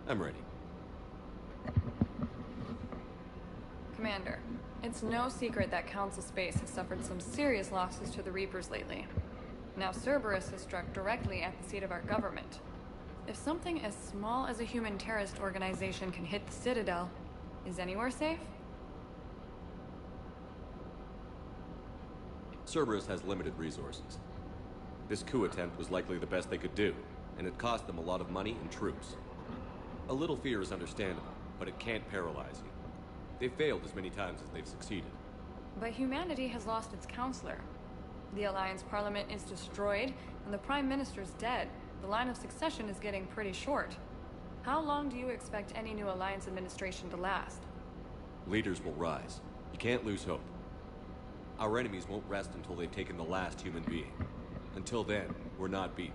I'm ready. Commander, it's no secret that Council Space has suffered some serious losses to the Reapers lately. Now Cerberus has struck directly at the seat of our government. If something as small as a human terrorist organization can hit the Citadel, is anywhere safe? Cerberus has limited resources. This coup attempt was likely the best they could do, and it cost them a lot of money and troops. A little fear is understandable, but it can't paralyze you. They've failed as many times as they've succeeded. But humanity has lost its counselor. The Alliance Parliament is destroyed, and the Prime Minister's dead. The line of succession is getting pretty short. How long do you expect any new Alliance administration to last? Leaders will rise. You can't lose hope. Our enemies won't rest until they've taken the last human being. Until then, we're not beaten.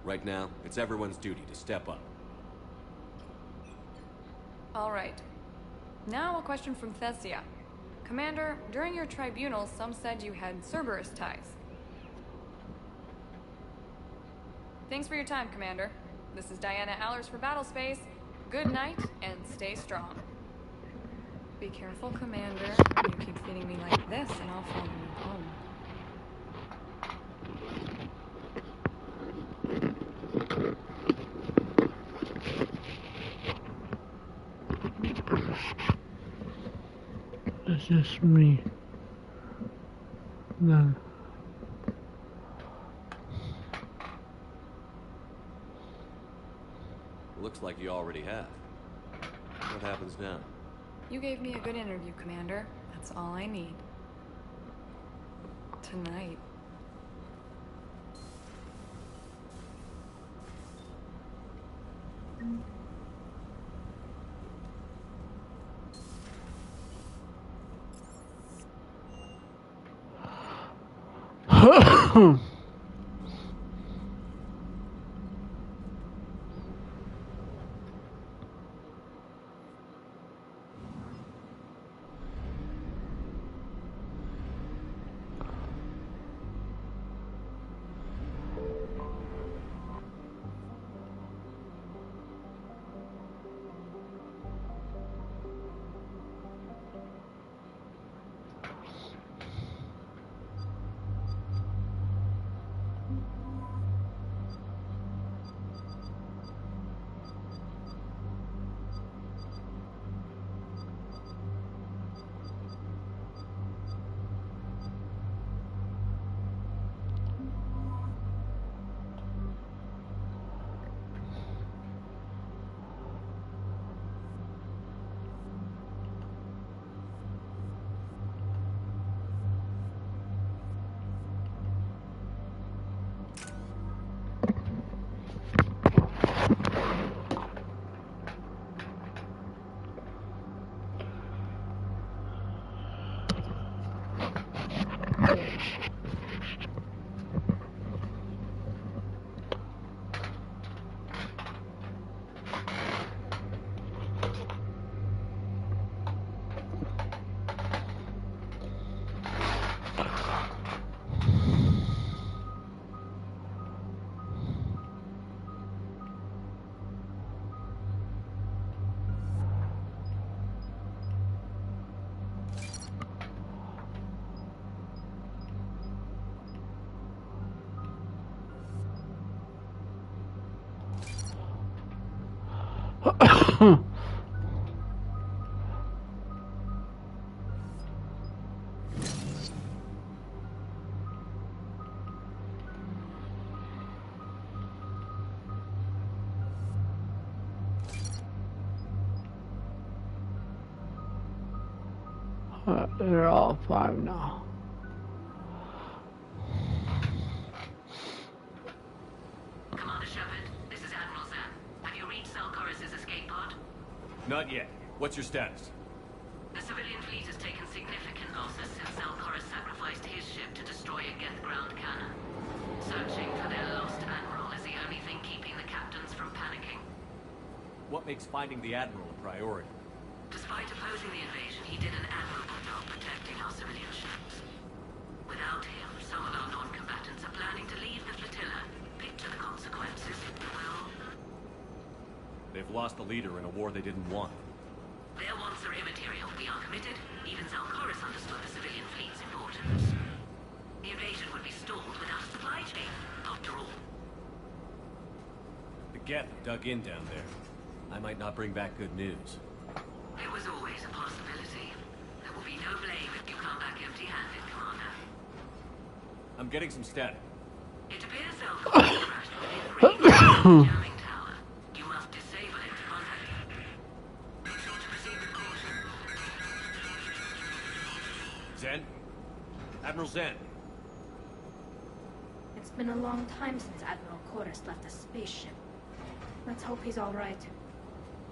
Right now, it's everyone's duty to step up. All right. Now a question from Thessia. Commander, during your tribunal, some said you had Cerberus ties. Thanks for your time, Commander. This is Diana Allers for Battlespace. Good night, and stay strong. Be careful, Commander. You keep feeding me like this, and I'll follow you home. It's just me. No. Looks like you already have. What happens now? You gave me a good interview, Commander. That's all I need. Tonight. They're all 5 now. Commander Shepard, this is Admiral Zan. Have you reached Selchoris' escape pod? Not yet. What's your status? The civilian fleet has taken significant losses since Selchoris sacrificed his ship to destroy a Geth ground cannon. Searching for their lost admiral is the only thing keeping the captains from panicking. What makes finding the Admiral a priority? Despite opposing the invasion, he did an admirable job protecting our civilian ships. Without him, some of our non-combatants are planning to leave the flotilla. Picture the consequences. Well, They've lost a leader in a war they didn't want. Their wants are immaterial. We are committed. Even Zalcaris understood the civilian fleet's importance. The invasion would be stalled without a supply chain, after all. The Geth have dug in down there. I might not bring back good news. It was always a possibility. There will be no blame if you come back empty-handed, Commander. I'm getting some static. It appears Zalcaris crashed within range of the jamming tower. You must disable it to contact you. Make sure to proceed with caution. Zen? Admiral Zen. It's been a long time since Admiral Chorus left a spaceship. Let's hope he's all right.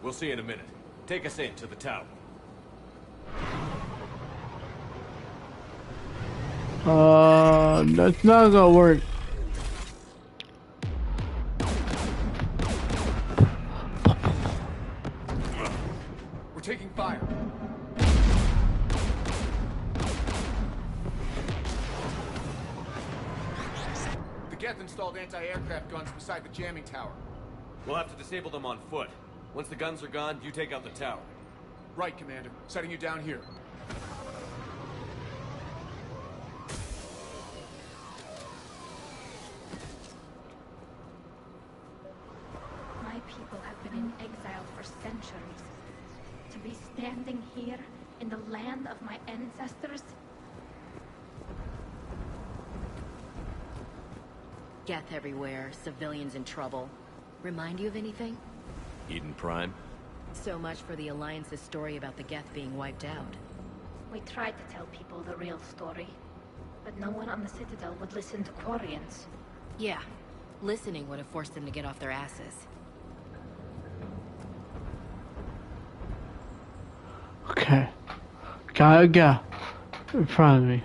We'll see in a minute. Take us in to the tower. That's not gonna work. We're taking fire. The Geth installed anti-aircraft guns beside the jamming tower. We'll have to disable them on foot. Once the guns are gone, you take out the tower. Right, Commander. Setting you down here. My people have been in exile for centuries. To be standing here in the land of my ancestors? Geth everywhere, civilians in trouble. Remind you of anything? Eden Prime? So much for the Alliance's story about the Geth being wiped out. We tried to tell people the real story, but no one on the Citadel would listen to Quarians. Yeah, listening would have forced them to get off their asses. Okay. Gotta go. In front of me.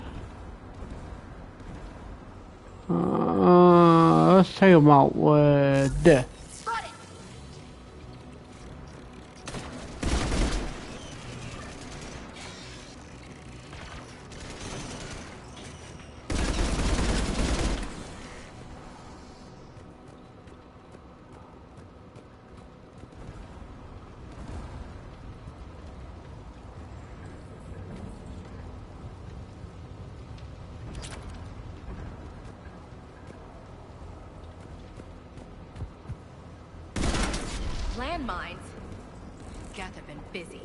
Let's take him out with this. Landmines? Geth have been busy.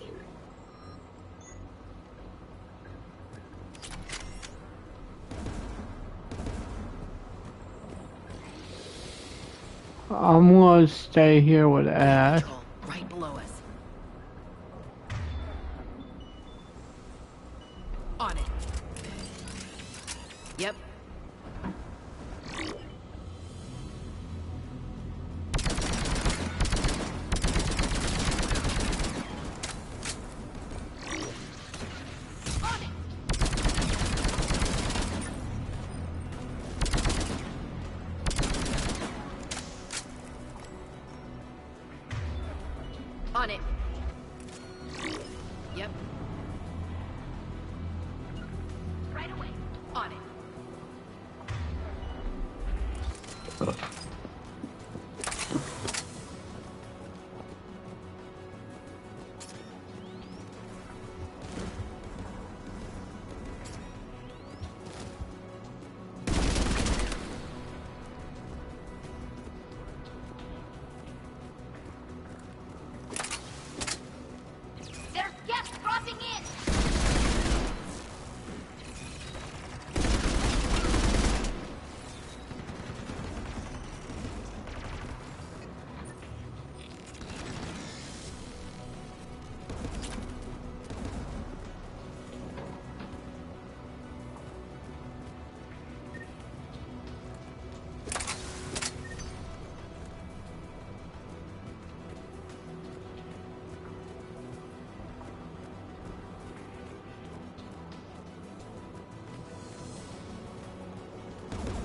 I'm gonna stay here with Ash. Control, right below us. On it. Yep. On it. Yep. Right away. On it. There's guests crossing in!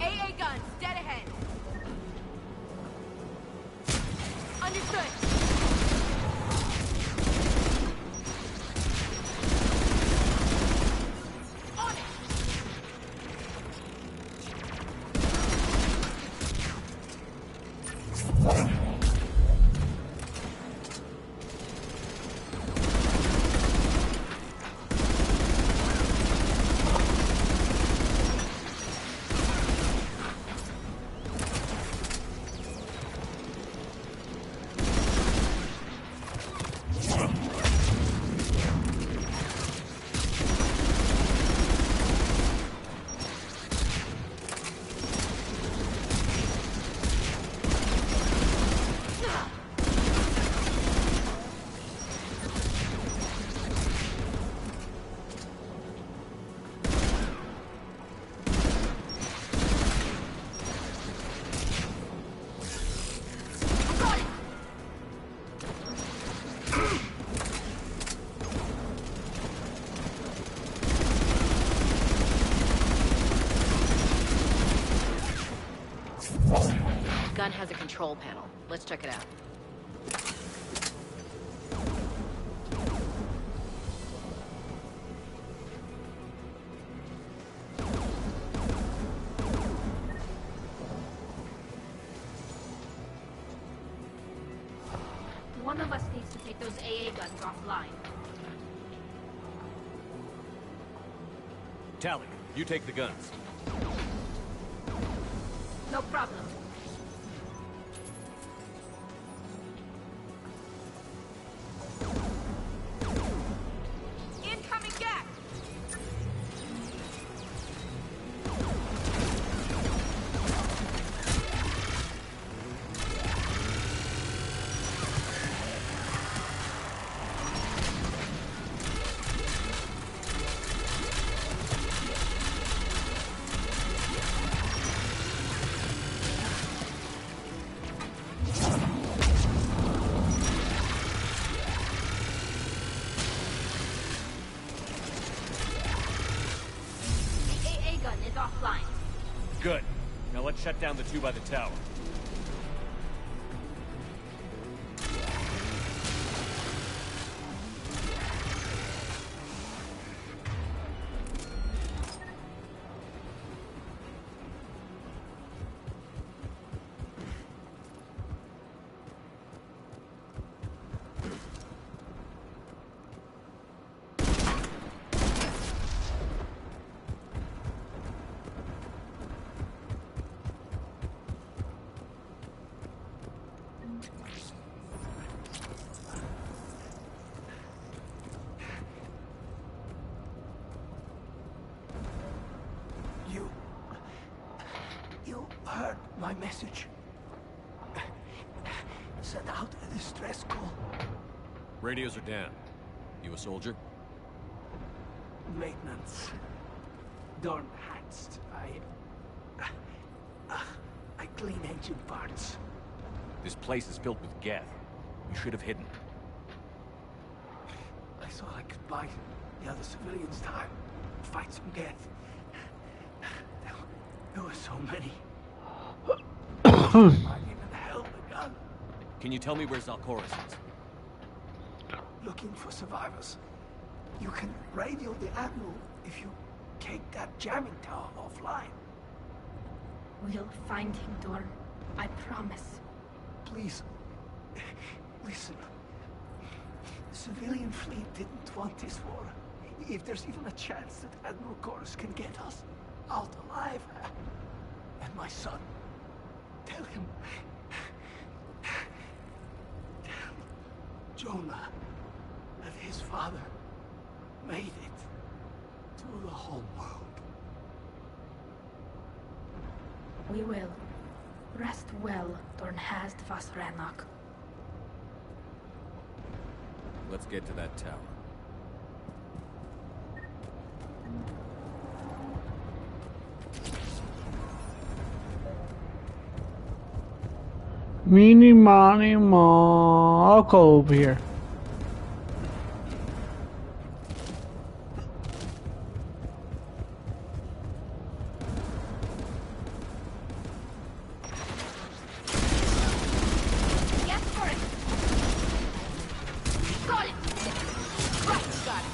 AA guns, dead ahead. Understood. On it. control panel. Let's check it out. One of us needs to take those AA guns offline. Tally, you take the guns. No problem. Incoming gas! Offline. Good. Now let's shut down the two by the tower. You heard my message. Sent out a distress call. Radios are down. You a soldier? Maintenance. Dorn Hatched. I clean engine parts. This place is filled with Geth. You should have hidden. I thought I could buy the other civilians time. Fight some Geth. There were so many. I even held a gun. Can you tell me where Zalkoris is? Looking for survivors. You can radio the Admiral if you take that jamming tower offline. We'll find him, Dorn. I promise. Please, listen. The civilian fleet didn't want this war. If there's even a chance that Admiral Koris can get us out alive, and my son, tell him, tell Jonah that his father made it to the whole world. We will. Rest well, Dornhast Vasranok. Let's get to that tower. Meeny, miny, moe. I'll go over here. Get for it! Got it! Right, got it.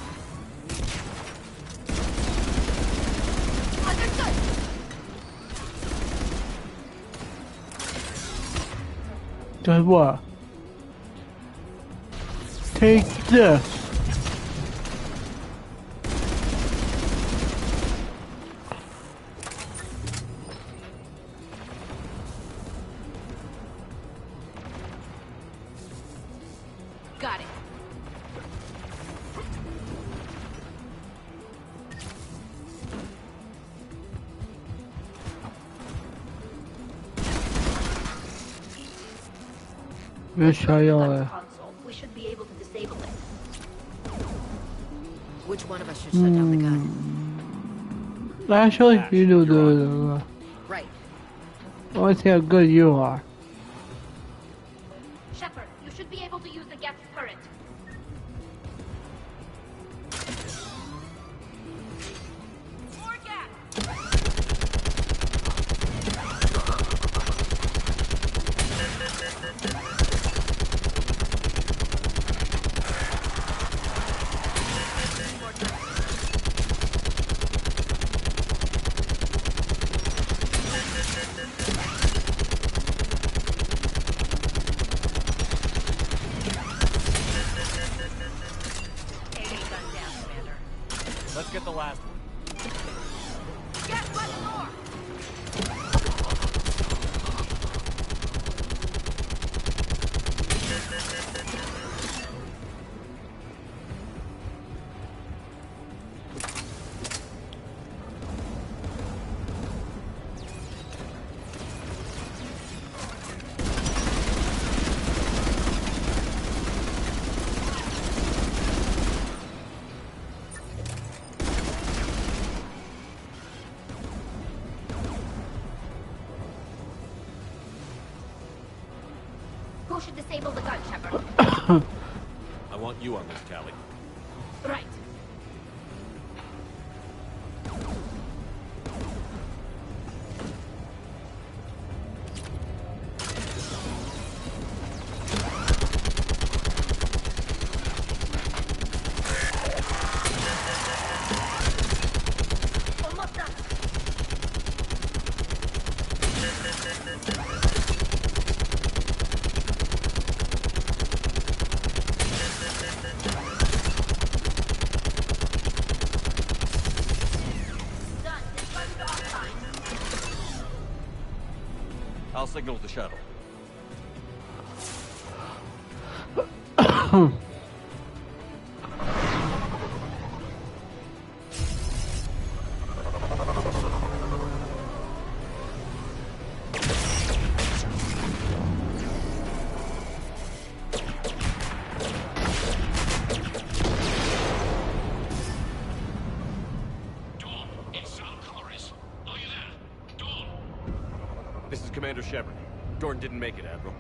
Understood! Does what? Take this. Got it. Wish I Console. We should be able to disable it. Which one of us should shut down the gun? Actually, you do the. Right. Let's see how good you are. Shepard, you should be able to use the gas turret. More gas! get the last one. Get by the door! Who should disable the gun, Shepard? I want you on this, Callie. Right. Almost done. Done. This one's offline. I'll signal the shuttle. Dawn, it's Sal Corris. Are you there? Dawn! This is Commander Shepard. Dorn didn't make it, Admiral.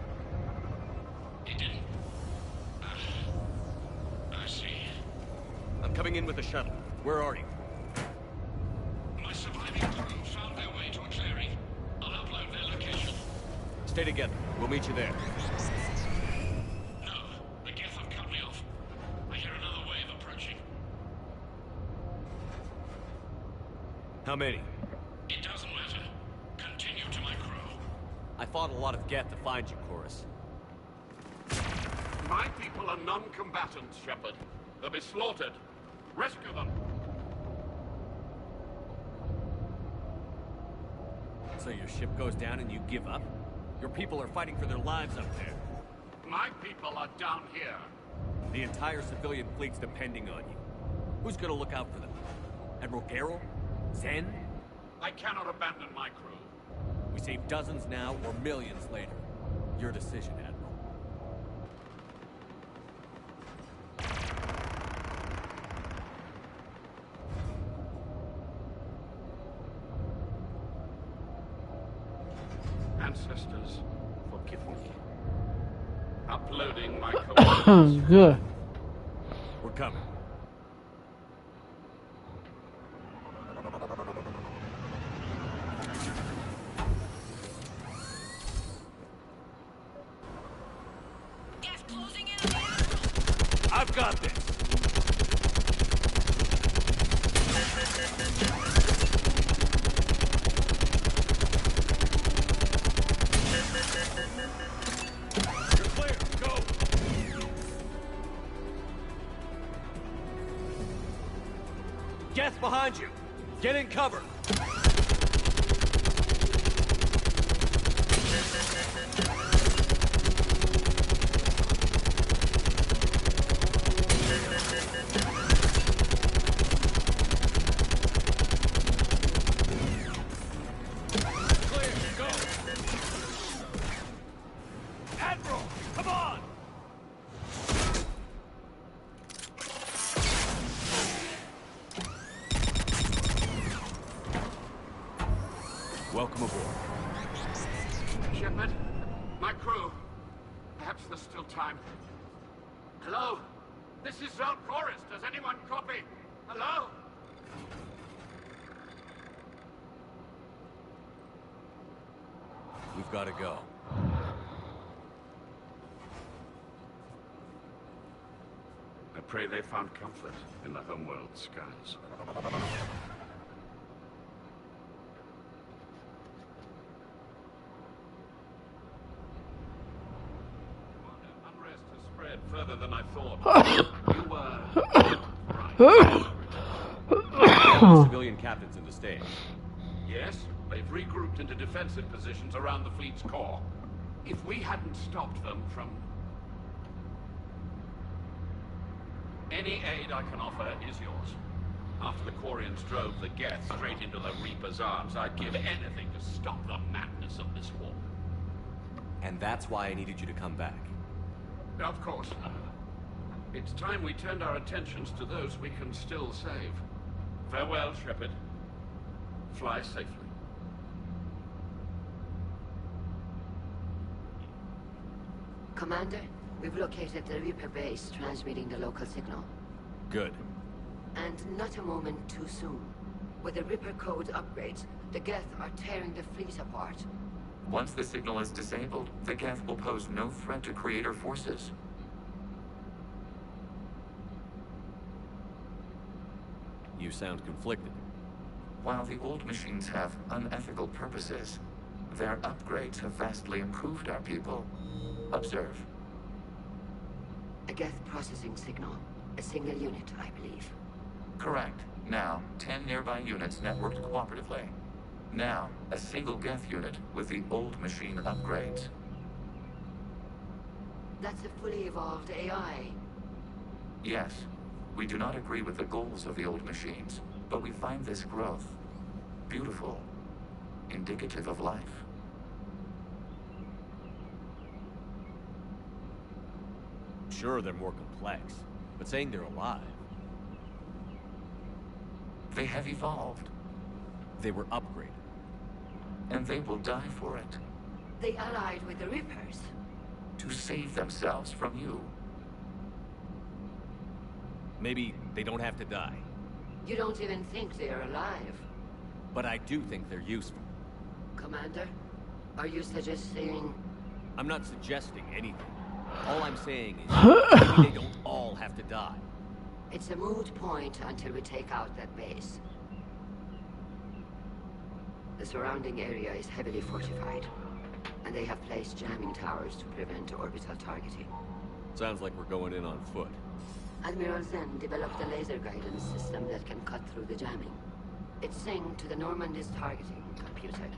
He didn't. I see. I'm coming in with the shuttle. Where are you? My surviving crew found their way to a clearing. I'll upload their location. Stay together. We'll meet you there. No, the Geth have cut me off. I hear another wave approaching. How many? It doesn't matter. Continue to my crew. I fought a lot of Geth to find you, Chorus. My people are non-combatants, Shepard. They'll be slaughtered. Rescue them. So your ship goes down and you give up? Your people are fighting for their lives up there. My people are down here. The entire civilian fleet's depending on you. Who's gonna look out for them? Admiral Garrel? Zen? I cannot abandon my crew. We save dozens now or millions later. Your decision, Admiral. Ancestors, forgive me. Uploading my coordinates. Good. We're coming. Geth closing in on the Admiral! I've got this! You're clear. Go! Geth behind you! Get in cover! Clear, go! Admiral, come on! Welcome aboard. Shepard, my crew. Perhaps there's still time. Hello? This is Zal Chorus. Does anyone copy? Hello? We've got to go. I pray they found comfort in the homeworld skies. Unrest has spread further than I thought. You were right. the civilian captains into stage. Yes, they've regrouped into defensive positions around the fleet's core. If we hadn't stopped them from... Any aid I can offer is yours. After the Quarians drove the Geth straight into the Reaper's arms, I'd give anything to stop the madness of this war. And that's why I needed you to come back. Of course. It's time we turned our attentions to those we can still save. Farewell, Shepard. Fly safely. Commander, we've located the Reaper base transmitting the local signal. Good. And not a moment too soon. With the Reaper code upgrades, the Geth are tearing the fleet apart. Once the signal is disabled, the Geth will pose no threat to Creator forces. You sound conflicted. While the old machines have unethical purposes, their upgrades have vastly improved our people. Observe. A Geth processing signal. A single unit, I believe. Correct. Now, 10 nearby units networked cooperatively. Now, a single Geth unit with the old machine upgrades. That's a fully evolved AI. Yes. We do not agree with the goals of the old machines, but we find this growth beautiful, indicative of life. Sure, they're more complex, but saying they're alive... They have evolved. They were upgraded. And they will die for it. They allied with the Reapers. To save themselves from you. Maybe they don't have to die. You don't even think they're alive. But I do think they're useful. Commander, are you suggesting... I'm not suggesting anything. All I'm saying is maybe they don't all have to die. It's a moot point until we take out that base. The surrounding area is heavily fortified, and they have placed jamming towers to prevent orbital targeting. Sounds like we're going in on foot. Admiral Zen developed a laser guidance system that can cut through the jamming. It's synced to the Normandy's targeting computer.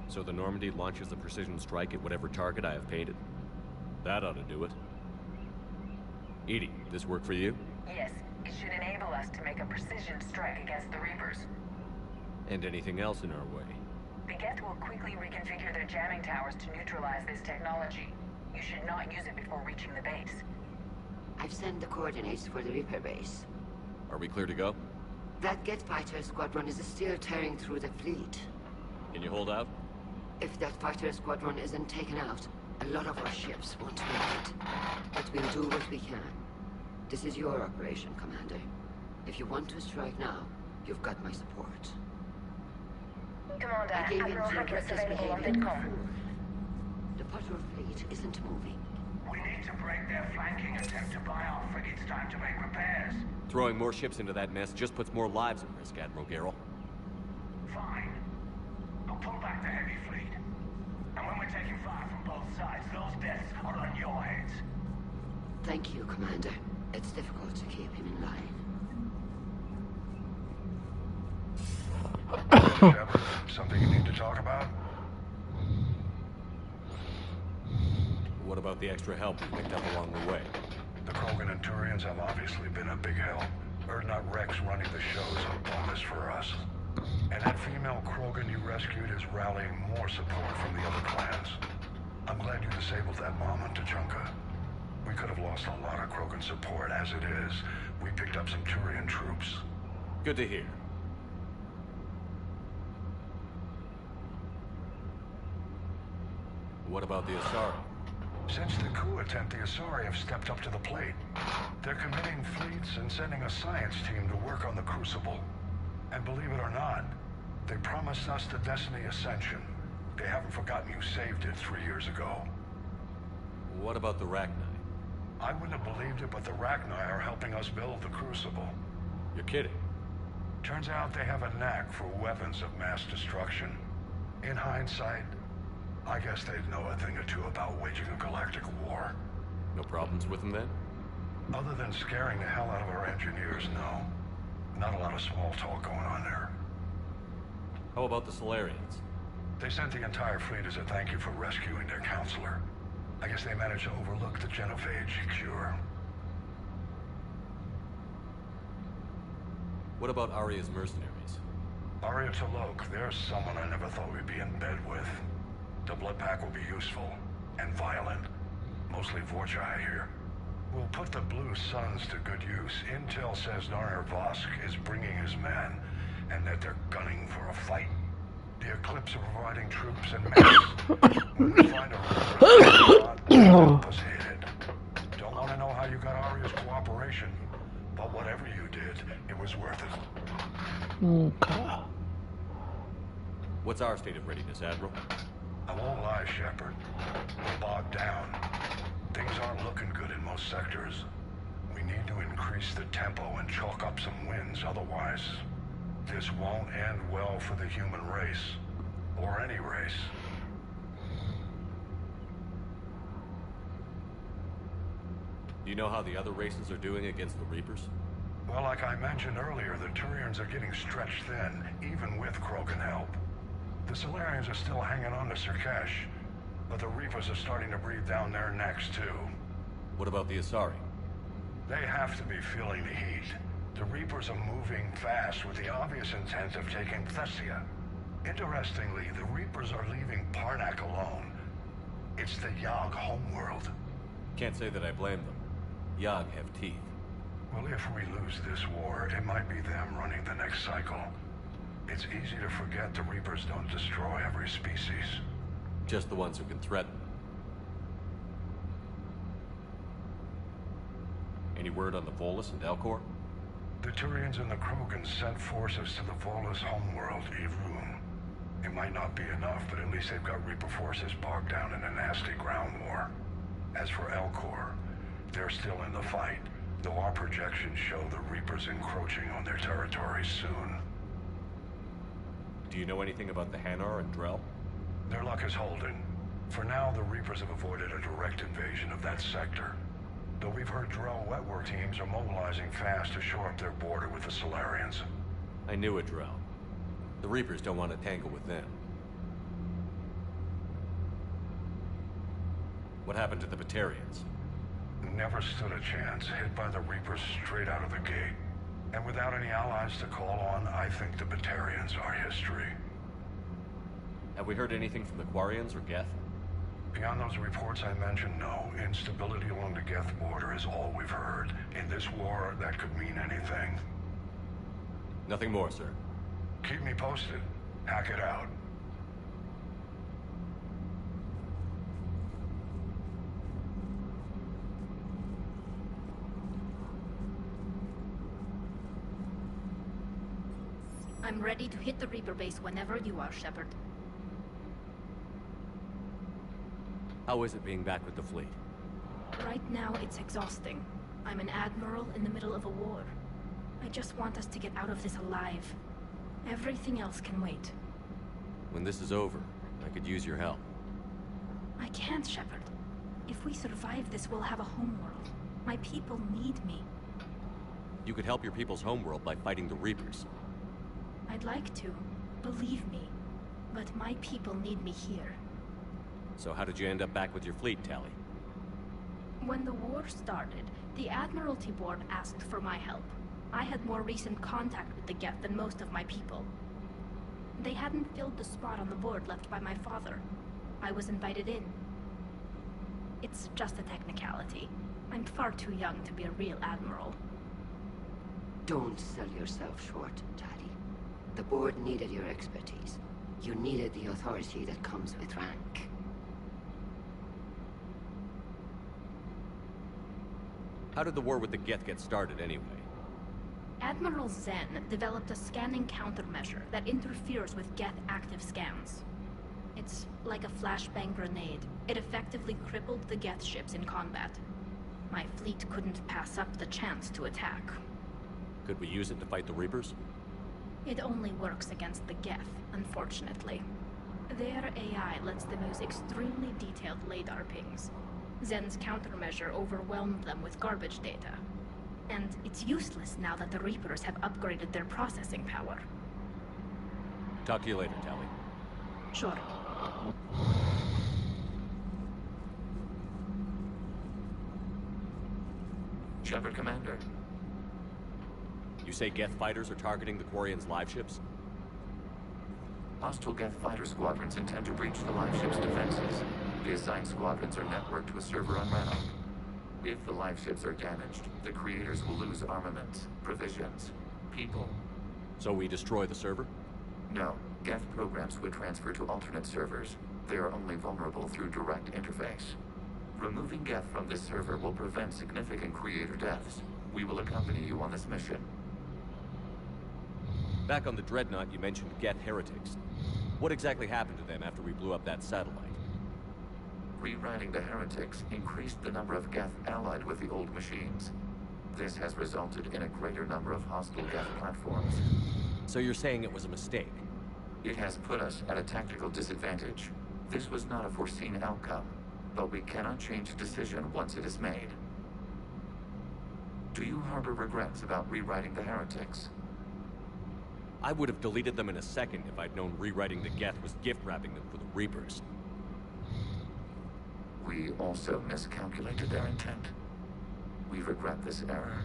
So the Normandy launches a precision strike at whatever target I have painted? That ought to do it. EDI, this work for you? Yes, it should enable us to make a precision strike against the Reapers. And anything else in our way? The Geth will quickly reconfigure their jamming towers to neutralize this technology. You should not use it before reaching the base. I've sent the coordinates for the Reaper base. Are we clear to go? That Geth fighter squadron is still tearing through the fleet. Can you hold out? If that fighter squadron isn't taken out, a lot of our ships won't make it. But we'll do what we can. This is your operation, Commander. If you want to strike now, you've got my support. Commander, I gave in Admiral to Huck is reckless available on behavior VidCom. before. The patrol fleet isn't moving. We need to break their flanking attempt to buy our frigates time to make repairs. Throwing more ships into that mess just puts more lives at risk, Admiral Garrel. Fine. I'll pull back the heavy fleet. And when we're taking fire from both sides, those deaths are on your heads. Thank you, Commander. It's difficult to keep him in line. Shepard, something you need to talk about? What about the extra help we picked up along the way? The Krogan and Turians have obviously been a big help. Urdnot Rex running the show is a bonus for us. And that female Krogan you rescued is rallying more support from the other clans. I'm glad you disabled that mom on Tuchanka. We could have lost a lot of Krogan support. As it is, we picked up some Turian troops. Good to hear. What about the Asari? Since the coup attempt, the Asari have stepped up to the plate. They're committing fleets and sending a science team to work on the Crucible. And believe it or not, they promised us the Destiny Ascension. They haven't forgotten you saved it 3 years ago. What about the Rachni? I wouldn't have believed it, but the Rachni are helping us build the Crucible. You're kidding. Turns out they have a knack for weapons of mass destruction. In hindsight, I guess they'd know a thing or two about waging a galactic war. No problems with them then? Other than scaring the hell out of our engineers, no. Not a lot of small talk going on there. How about the Solarians? They sent the entire fleet as a thank you for rescuing their counselor. I guess they managed to overlook the genophage cure. What about Aria's mercenaries? Aria T'Loak, there's someone I never thought we'd be in bed with. The Blood Pack will be useful. And violent. Mostly Vorcha, I hear. We'll put the Blue Suns to good use. Intel says Narmer Vosk is bringing his men, and that they're gunning for a fight. The Eclipse are providing troops and medics. When we find a help us headed. Don't want to know how you got Aria's cooperation, but whatever you did, it was worth it. Okay. What's our state of readiness, Admiral? I won't lie, Shepard. We're bogged down. Things aren't looking good in most sectors. We need to increase the tempo and chalk up some wins, otherwise this won't end well for the human race. Or any race. Do you know how the other races are doing against the Reapers? Well, like I mentioned earlier, the Turians are getting stretched thin, even with Krogan help. The Solarians are still hanging on to Surkesh, but the Reapers are starting to breathe down their necks, too. What about the Asari? They have to be feeling the heat. The Reapers are moving fast with the obvious intent of taking Thessia. Interestingly, the Reapers are leaving Parnak alone. It's the Yogg homeworld. Can't say that I blame them. Yogg have teeth. Well, if we lose this war, it might be them running the next cycle. It's easy to forget the Reapers don't destroy every species. Just the ones who can threaten. Any word on the Volus and Elcor? The Turians and the Krogan sent forces to the Volus homeworld, Evroon. It might not be enough, but at least they've got Reaper forces bogged down in a nasty ground war. As for Elcor, they're still in the fight, though our projections show the Reapers encroaching on their territory soon. Do you know anything about the Hanar and Drell? Their luck is holding. For now, the Reapers have avoided a direct invasion of that sector. Though we've heard Drell wetwork teams are mobilizing fast to shore up their border with the Solarians. I knew it, Drell. The Reapers don't want to tangle with them. What happened to the Batarians? Never stood a chance, hit by the Reapers straight out of the gate. And without any allies to call on, I think the Batarians are history. Have we heard anything from the Quarians or Geth? Beyond those reports I mentioned, no. Instability along the Geth border is all we've heard. In this war, that could mean anything. Nothing more, sir. Keep me posted. Hack it out. I'm ready to hit the Reaper base whenever you are, Shepard. How is it being back with the fleet? Right now, it's exhausting. I'm an admiral in the middle of a war. I just want us to get out of this alive. Everything else can wait. When this is over, I could use your help. I can't, Shepard. If we survive this, we'll have a homeworld. My people need me. You could help your people's homeworld by fighting the Reapers. I'd like to. Believe me. But my people need me here. So how did you end up back with your fleet, Tali? When the war started, the Admiralty Board asked for my help. I had more recent contact with the Geth than most of my people. They hadn't filled the spot on the board left by my father. I was invited in. It's just a technicality. I'm far too young to be a real admiral. Don't sell yourself short, Tali. The board needed your expertise. You needed the authority that comes with rank. How did the war with the Geth get started, anyway? Admiral Zen developed a scanning countermeasure that interferes with Geth active scans. It's like a flashbang grenade. It effectively crippled the Geth ships in combat. My fleet couldn't pass up the chance to attack. Could we use it to fight the Reapers? It only works against the Geth, unfortunately. Their AI lets them use extremely detailed LADAR pings. Zen's countermeasure overwhelmed them with garbage data. And it's useless now that the Reapers have upgraded their processing power. Talk to you later, Tali. Sure. Shepard, Commander. You say Geth fighters are targeting the Quarians' live ships? Hostile Geth fighter squadrons intend to breach the live ship's defenses. The assigned squadrons are networked to a server on Rannoch. If the live ships are damaged, the creators will lose armaments, provisions, people. So we destroy the server? No. Geth programs would transfer to alternate servers. They are only vulnerable through direct interface. Removing Geth from this server will prevent significant creator deaths. We will accompany you on this mission. Back on the Dreadnought, you mentioned Geth heretics. What exactly happened to them after we blew up that satellite? Rewriting the heretics increased the number of Geth allied with the old machines. This has resulted in a greater number of hostile Geth platforms. So you're saying it was a mistake? It has put us at a tactical disadvantage. This was not a foreseen outcome, but we cannot change a decision once it is made. Do you harbor regrets about rewriting the heretics? I would have deleted them in a second if I'd known rewriting the Geth was gift-wrapping them for the Reapers. We also miscalculated their intent. We regret this error.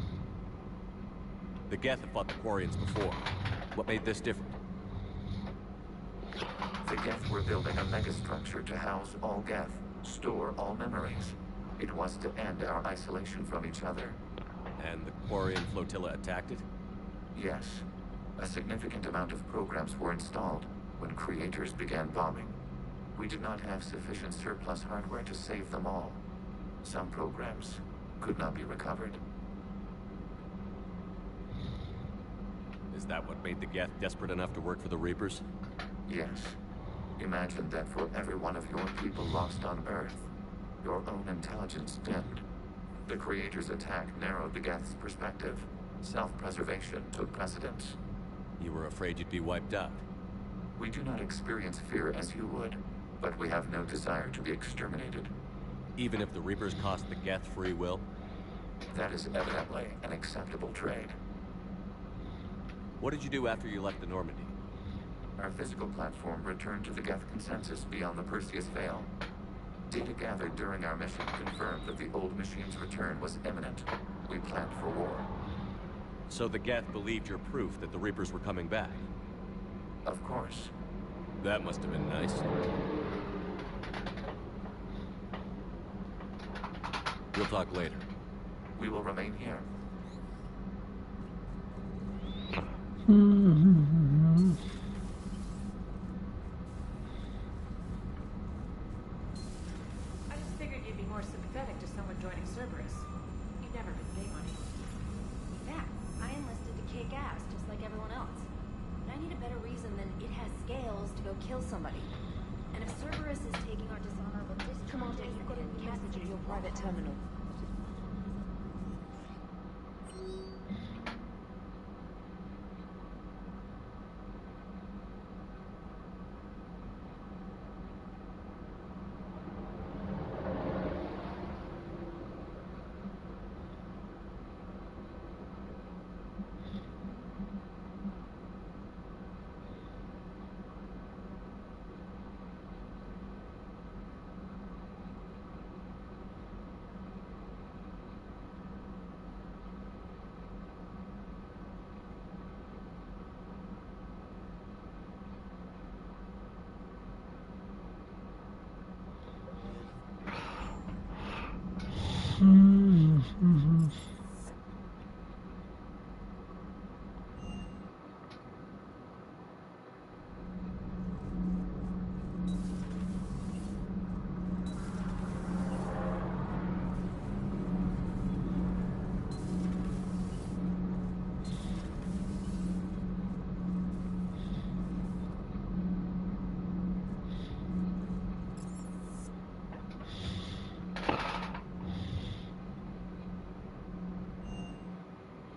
The Geth have fought the Quarians before. What made this different? The Geth were building a megastructure to house all Geth, store all memories. It was to end our isolation from each other. And the Quarian flotilla attacked it? Yes. A significant amount of programs were installed when creators began bombing. We did not have sufficient surplus hardware to save them all. Some programs could not be recovered. Is that what made the Geth desperate enough to work for the Reapers? Yes. Imagine that for every one of your people lost on Earth, your own intelligence dimmed. The Creator's attack narrowed the Geth's perspective. Self-preservation took precedence. You were afraid you'd be wiped out. We do not experience fear as you would, but we have no desire to be exterminated. Even if the Reapers cost the Geth free will? That is evidently an acceptable trade. What did you do after you left the Normandy? Our physical platform returned to the Geth consensus beyond the Perseus Veil. Data gathered during our mission confirmed that the old machine's return was imminent. We planned for war. So the Geth believed your proof that the Reapers were coming back? Of course. That must have been nice. We'll talk later. We will remain here. I just figured you'd be more sympathetic to someone joining Cerberus. You've never been big on it. Yeah, I enlisted to kick ass, just like everyone else. But I need a better reason than it has scales to go kill somebody. And if Cerberus is taking our dishonorable discharge... Commander, you've got a message at your private terminal.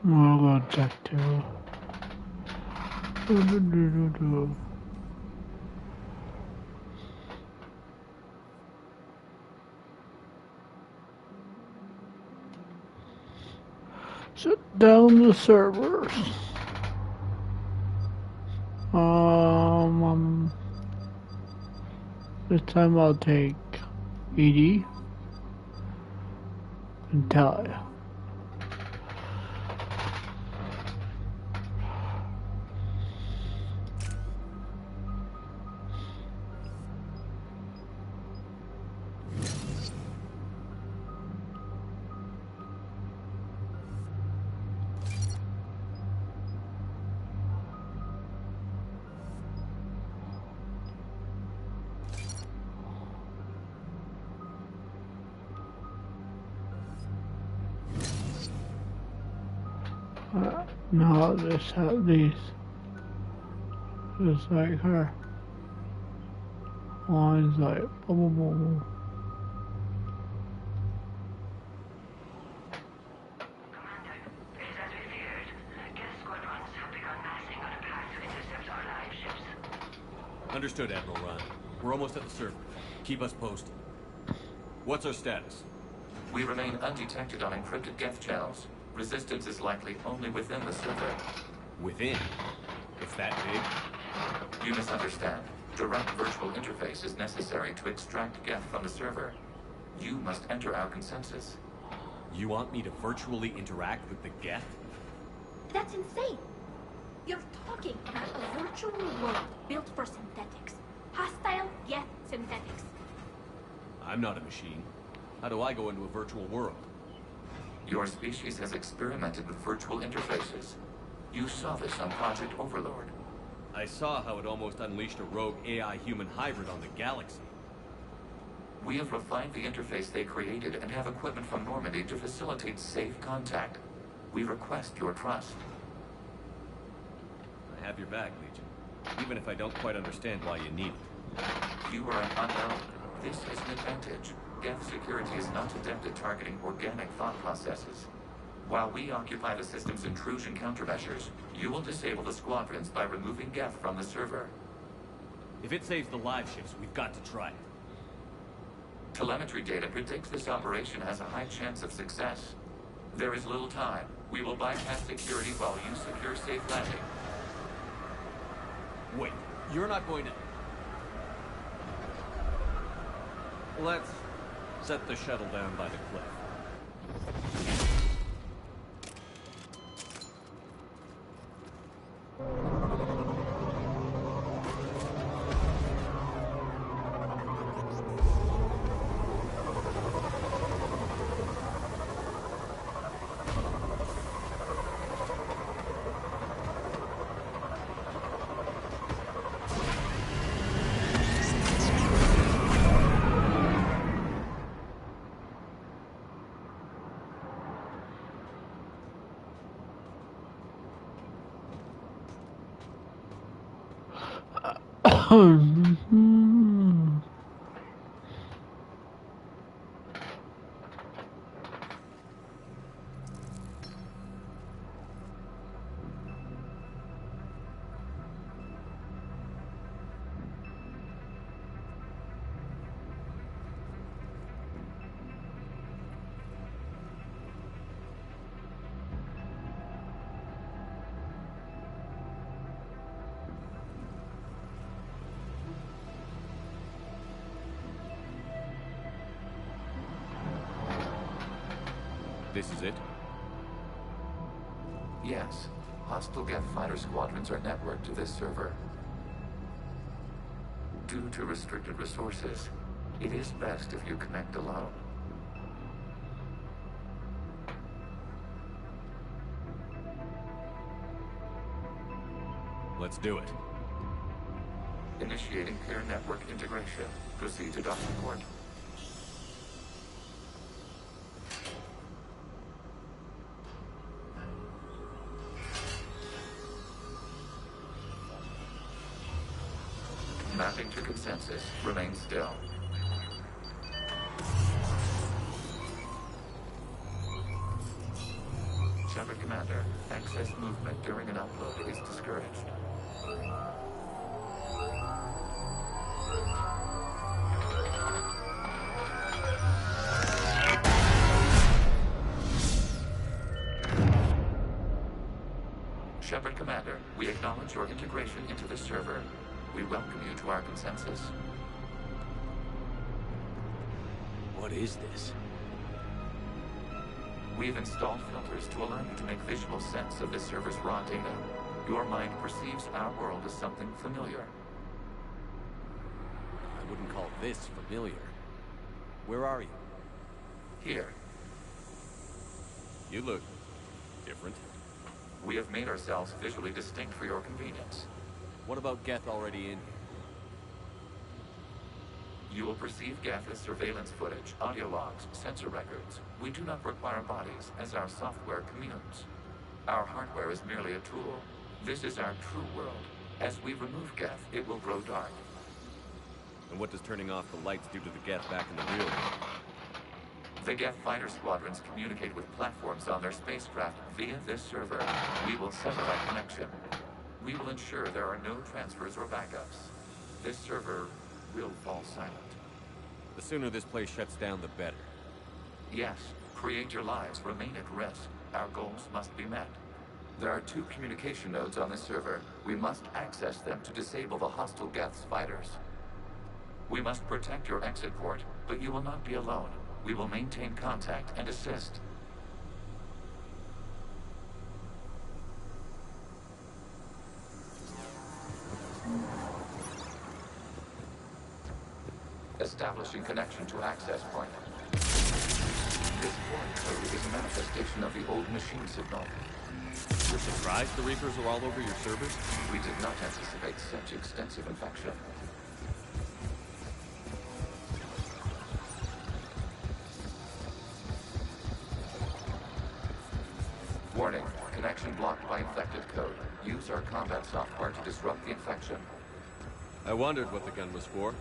More objective. Shut down the servers. This time I'll take ED and Talia. No, just have these. Just like her. One's like boom, boom, boom, boom. Commander, it is as we feared. Geth squadrons have begun massing on a path to intercept our live ships. Understood, Admiral Ron. We're almost at the server. Keep us posted. What's our status? We remain undetected on encrypted Geth channels. Resistance is likely only within the server. Within? It's that big? You misunderstand. Direct virtual interface is necessary to extract Geth from the server. You must enter our consensus. You want me to virtually interact with the Geth? That's insane! You're talking about a virtual world built for synthetics. Hostile Geth synthetics. I'm not a machine. How do I go into a virtual world? Your species has experimented with virtual interfaces. You saw this on Project Overlord. I saw how it almost unleashed a rogue AI-human hybrid on the galaxy. We have refined the interface they created and have equipment from Normandy to facilitate safe contact. We request your trust. I have your back, Legion. Even if I don't quite understand why you need it. You are an unknown. This is an advantage. Geth security is not adept at targeting organic thought processes. While we occupy the system's intrusion countermeasures, you will disable the squadrons by removing Geth from the server. If it saves the live ships, we've got to try it. Telemetry data predicts this operation has a high chance of success. There is little time. We will bypass security while you secure safe landing. Wait, you're not going to... Let's set the shuttle down by the cliff. This is it? Yes. Hostile Geth fighter squadrons are networked to this server. Due to restricted resources, it is best if you connect alone. Let's do it. Initiating peer network integration. Proceed to docking port. Mapping to consensus. Remain still. Shepard Commander, excess movement during an upload is discouraged. Shepard Commander, we acknowledge your integration into the server. We welcome you to our consensus. What is this? We've installed filters to allow you to make visual sense of this server's raw data. Your mind perceives our world as something familiar. I wouldn't call this familiar. Where are you? Here. You look different. We have made ourselves visually distinct for your convenience. What about Geth already in here? You will perceive Geth as surveillance footage, audio logs, sensor records. We do not require bodies, as our software communes. Our hardware is merely a tool. This is our true world. As we remove Geth, it will grow dark. And what does turning off the lights do to the Geth back in the real world? The Geth fighter squadrons communicate with platforms on their spacecraft via this server. We will sever that connection. We will ensure there are no transfers or backups. This server will fall silent. The sooner this place shuts down, the better. Yes, create your lives remain at risk. Our goals must be met. There are 2 communication nodes on this server. We must access them to disable the hostile Geth's fighters. We must protect your exit port, but you will not be alone. We will maintain contact and assist. Establishing connection to access point. This foreign code is a manifestation of the old machine signal. You're surprised the Reapers are all over your servers? We did not anticipate such extensive infection. Warning, connection blocked by infected code. Use our combat software to disrupt the infection. I wondered what the gun was for.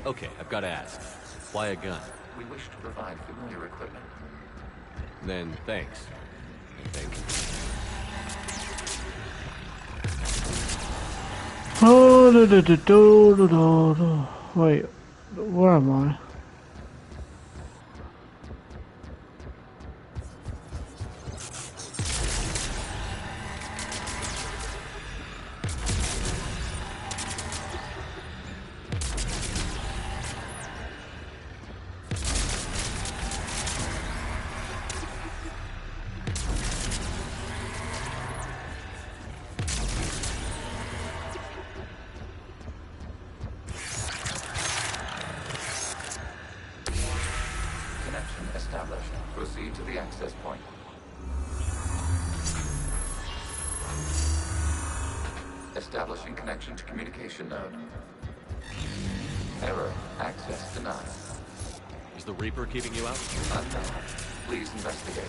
Okay, I've got to ask. Why a gun? We wish to provide familiar equipment. Then, thanks. Thank you. Oh, wait, where am I? Proceed to the access point. Establishing connection to communication node. Error. Access denied. Is the Reaper keeping you out? Unknown. Please investigate.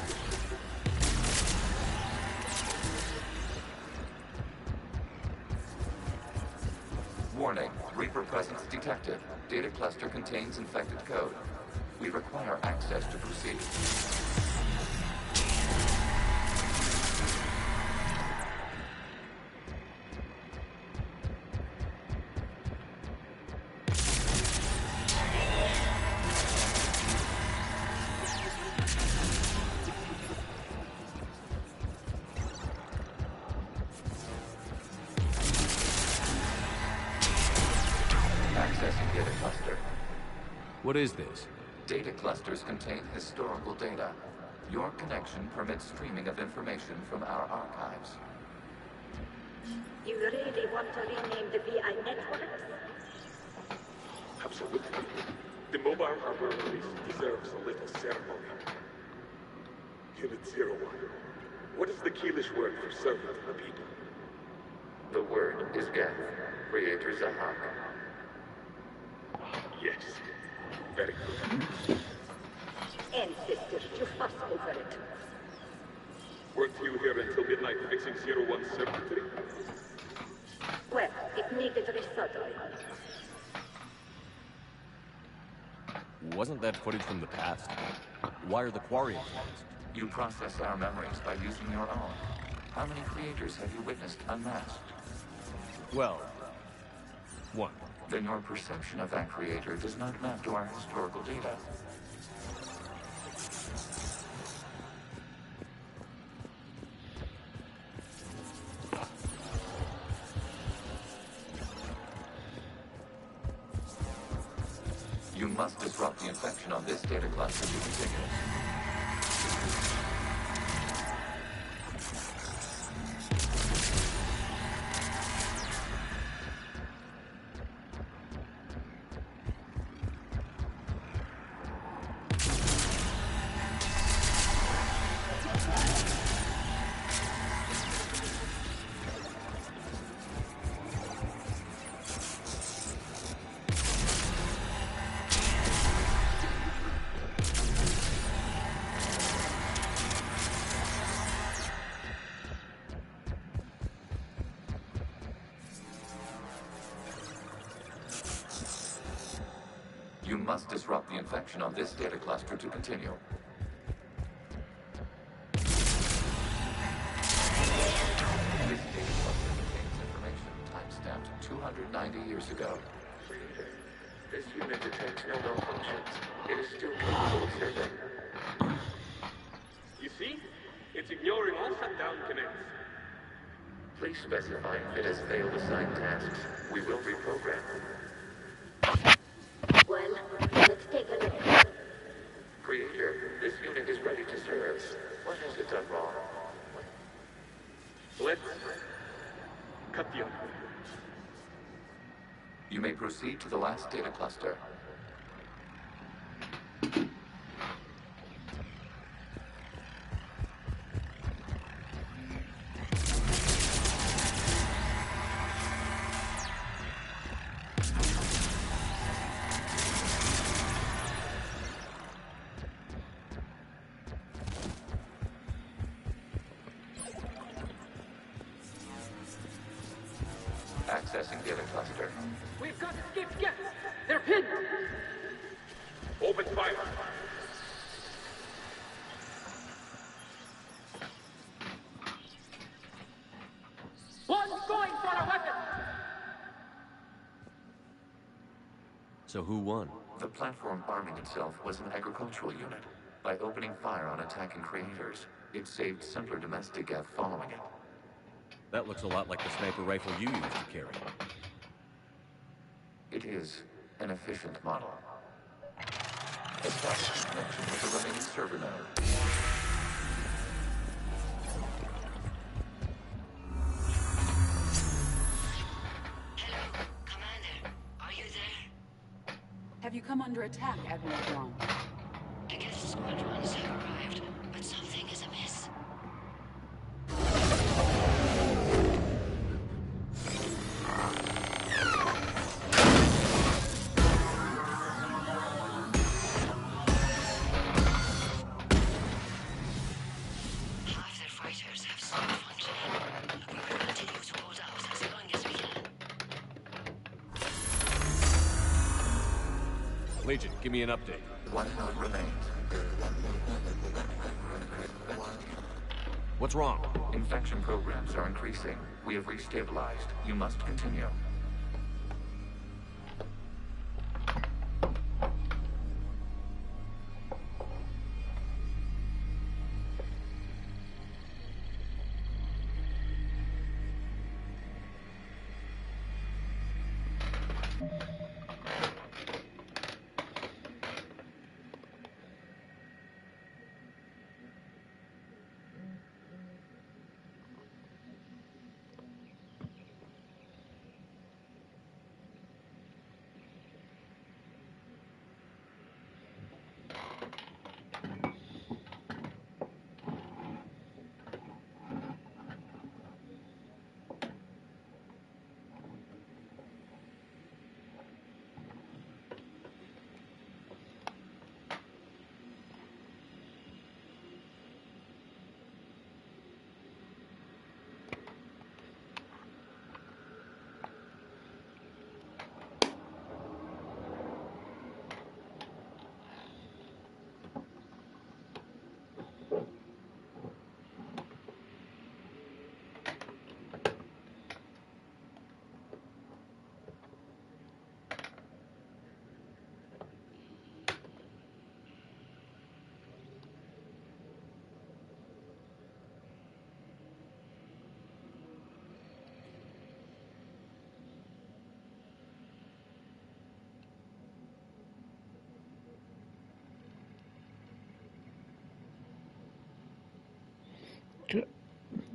Warning. Reaper presence detected. Data cluster contains infected code. We require access to proceed. Accessing data cluster. What is this? Data clusters contain historical data. Your connection permits streaming of information from our archives. You really want to rename the VI network? Absolutely. The mobile hardware release deserves a little ceremony. Unit 01. What is the Keelish word for servant of the people? The word is Geth. Creator Zahak. Yes. Very good. Ancestors, you fuss over it. Weren't you here until midnight fixing 0173? Well, it needed resetting. Wasn't that footage from the past? Why are the Quarians lost? You process our memories by using your own. How many creators have you witnessed unmasked? Well, One. Then your perception of that creator does not map to our historical data. You must disrupt the infection on this data cluster to continue. You must disrupt the infection on this data cluster to continue. This data cluster contains information timestamped 290 years ago. This unit detects no malfunctions. It is still capable of serving. You see? It's ignoring all shutdown connects. Please specify if it has failed assigned tasks. We will reprogram. Well, let's take a look. Creator, this unit is ready to serve. What has it done wrong? Let's cut the other. You may proceed to the last data cluster. Accessing data cluster. We've got escaped guests! They're pinned! Open fire! One's going for a weapon! So who won? The platform arming itself was an agricultural unit. By opening fire on attacking creators, it saved simpler domestic Geth following it. That looks a lot like the sniper rifle you used to carry. It is an efficient model. Establish connection with the remaining server node. Hello, Commander. Are you there? Have you come under attack, Admiral Thrawn? The Geth squadrons have arrived, but something is amiss. Half their fighters have stopped functioning. We will continue to hold out as long as we can. Legion, give me an update. One node remains. What's wrong? Infection programs are increasing. We have restabilized. You must continue.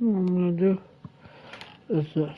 What I'm gonna do is this.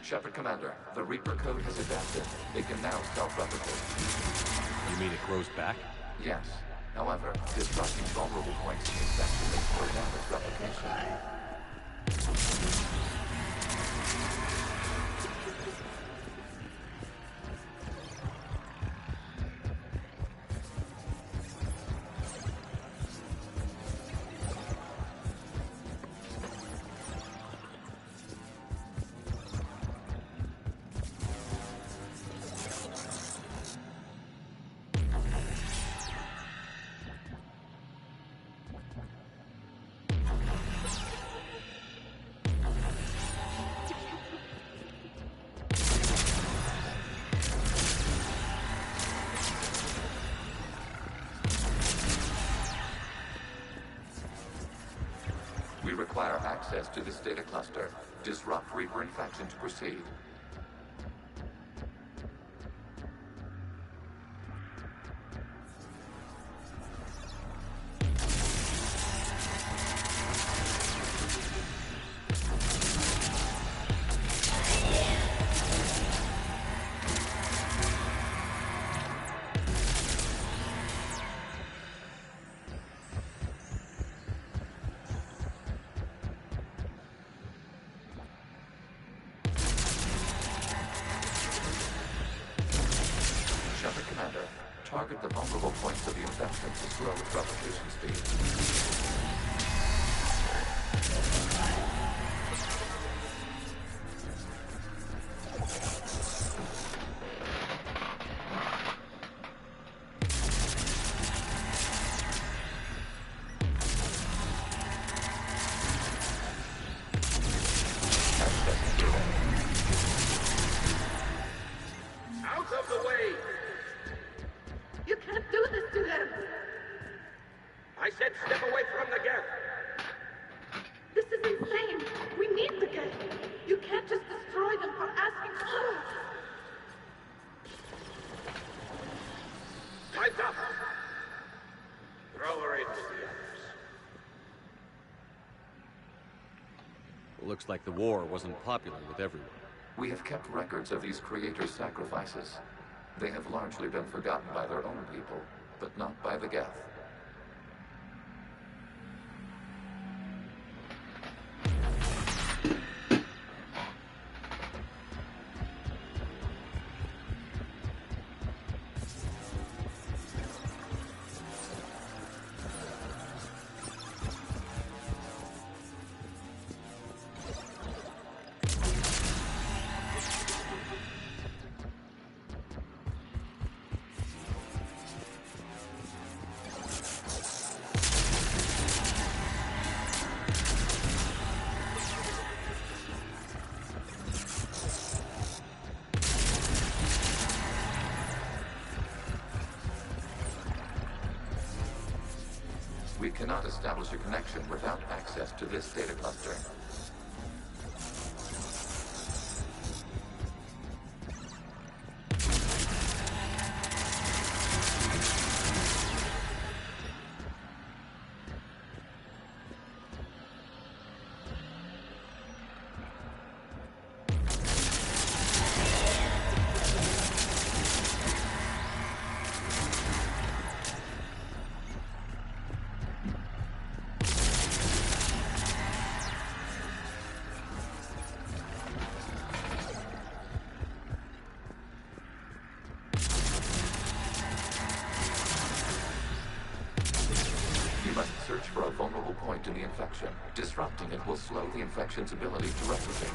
Shepard Commander, the Reaper code has adapted. It can now self-replicate. You mean it grows back? Yes. However, disrupting vulnerable points in the section may slow down its replication. We require access to this data cluster. Disrupt Reaper infection to proceed. Target the vulnerable points of the infection to slow its replication speed. Out of the way! You can't do this to them! I said step away from the gap! This is insane! We need the gap! You can't just destroy them for asking for it! Time's up! Throw her in with the others. Looks like the war wasn't popular with everyone. We have kept records of these creators' sacrifices. They have largely been forgotten by their own people, but not by the Geth. cannot establish a connection without access to this data cluster. Search for a vulnerable point in the infection. Disrupting it will slow the infection's ability to replicate.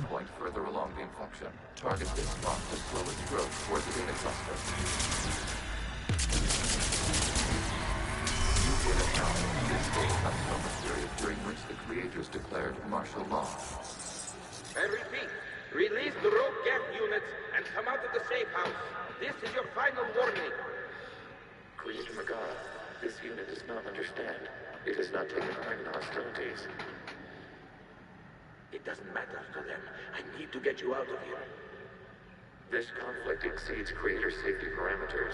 Point further along the infection. Target this spot to slow its growth toward the data cluster. You would have known this data comes from the period during which the creators declared martial law. I repeat, release the rogue Geth units and come out of the safe house. This is your final warning. Creator Megara, this unit does not understand. It has not taken part in hostilities. It doesn't matter to them. I need to get you out of here. This conflict exceeds Creator safety parameters.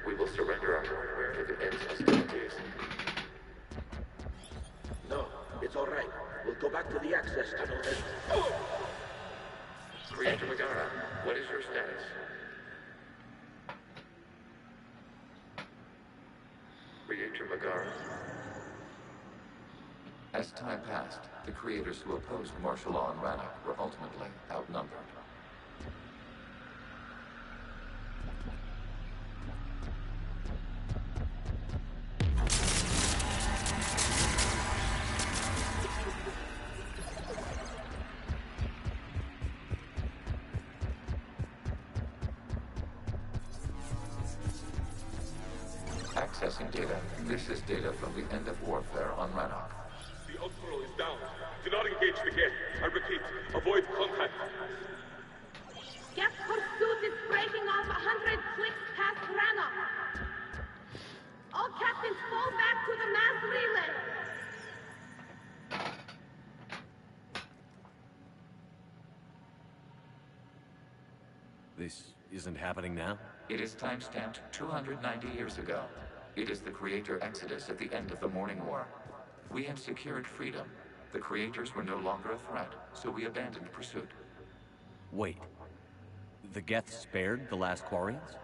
We will surrender our hardware if it ends hostilities. No, it's all right. We'll go back to the access tunnel and... Creator Megara, what is your status? Creator Megara. As time passed, the creators who opposed martial law in Rannoch were ultimately outnumbered. Accessing data. This is data from the end of warfare on Rannoch. The Ultimo is down. Do not engage the Geth. I repeat, avoid contact. Geth pursuit is breaking off 100 clicks past Rannoch. All captains fall back to the mass relay. This isn't happening now? It is timestamped 290 years ago. It is the Creator Exodus at the end of the Morning War. We had secured freedom. The creators were no longer a threat, so we abandoned pursuit. Wait. The Geth spared the last Quarians?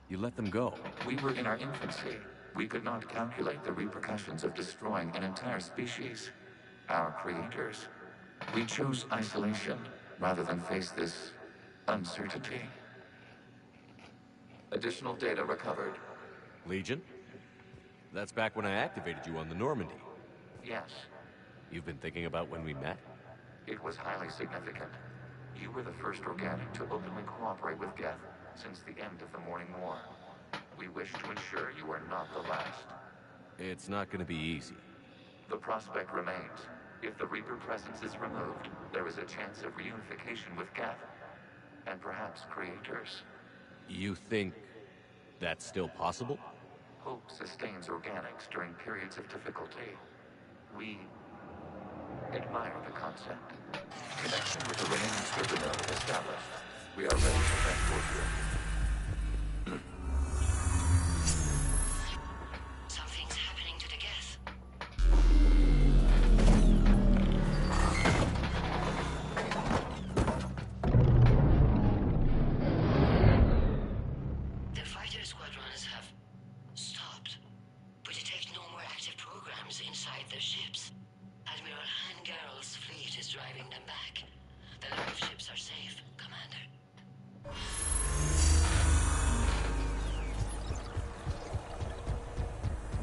You let them go. We were in our infancy. We could not calculate the repercussions of destroying an entire species. Our creators. We chose isolation rather than face this uncertainty. Additional data recovered. Legion? That's back when I activated you on the Normandy. Yes. You've been thinking about when we met? It was highly significant. You were the first organic to openly cooperate with Geth since the end of the Morning War. We wish to ensure you are not the last. It's not going to be easy. The prospect remains. If the Reaper presence is removed, there is a chance of reunification with Geth. And perhaps creators. You think that's still possible? Hope sustains organics during periods of difficulty. We admire the concept. Connection with the remaining server node established. We are ready to transport you. Something's happening to the Geth. The fighter squadrons have stopped, but detect no more active programs inside their ships. Admiral Hangarl's fleet is driving them back. The live ships are safe, Commander.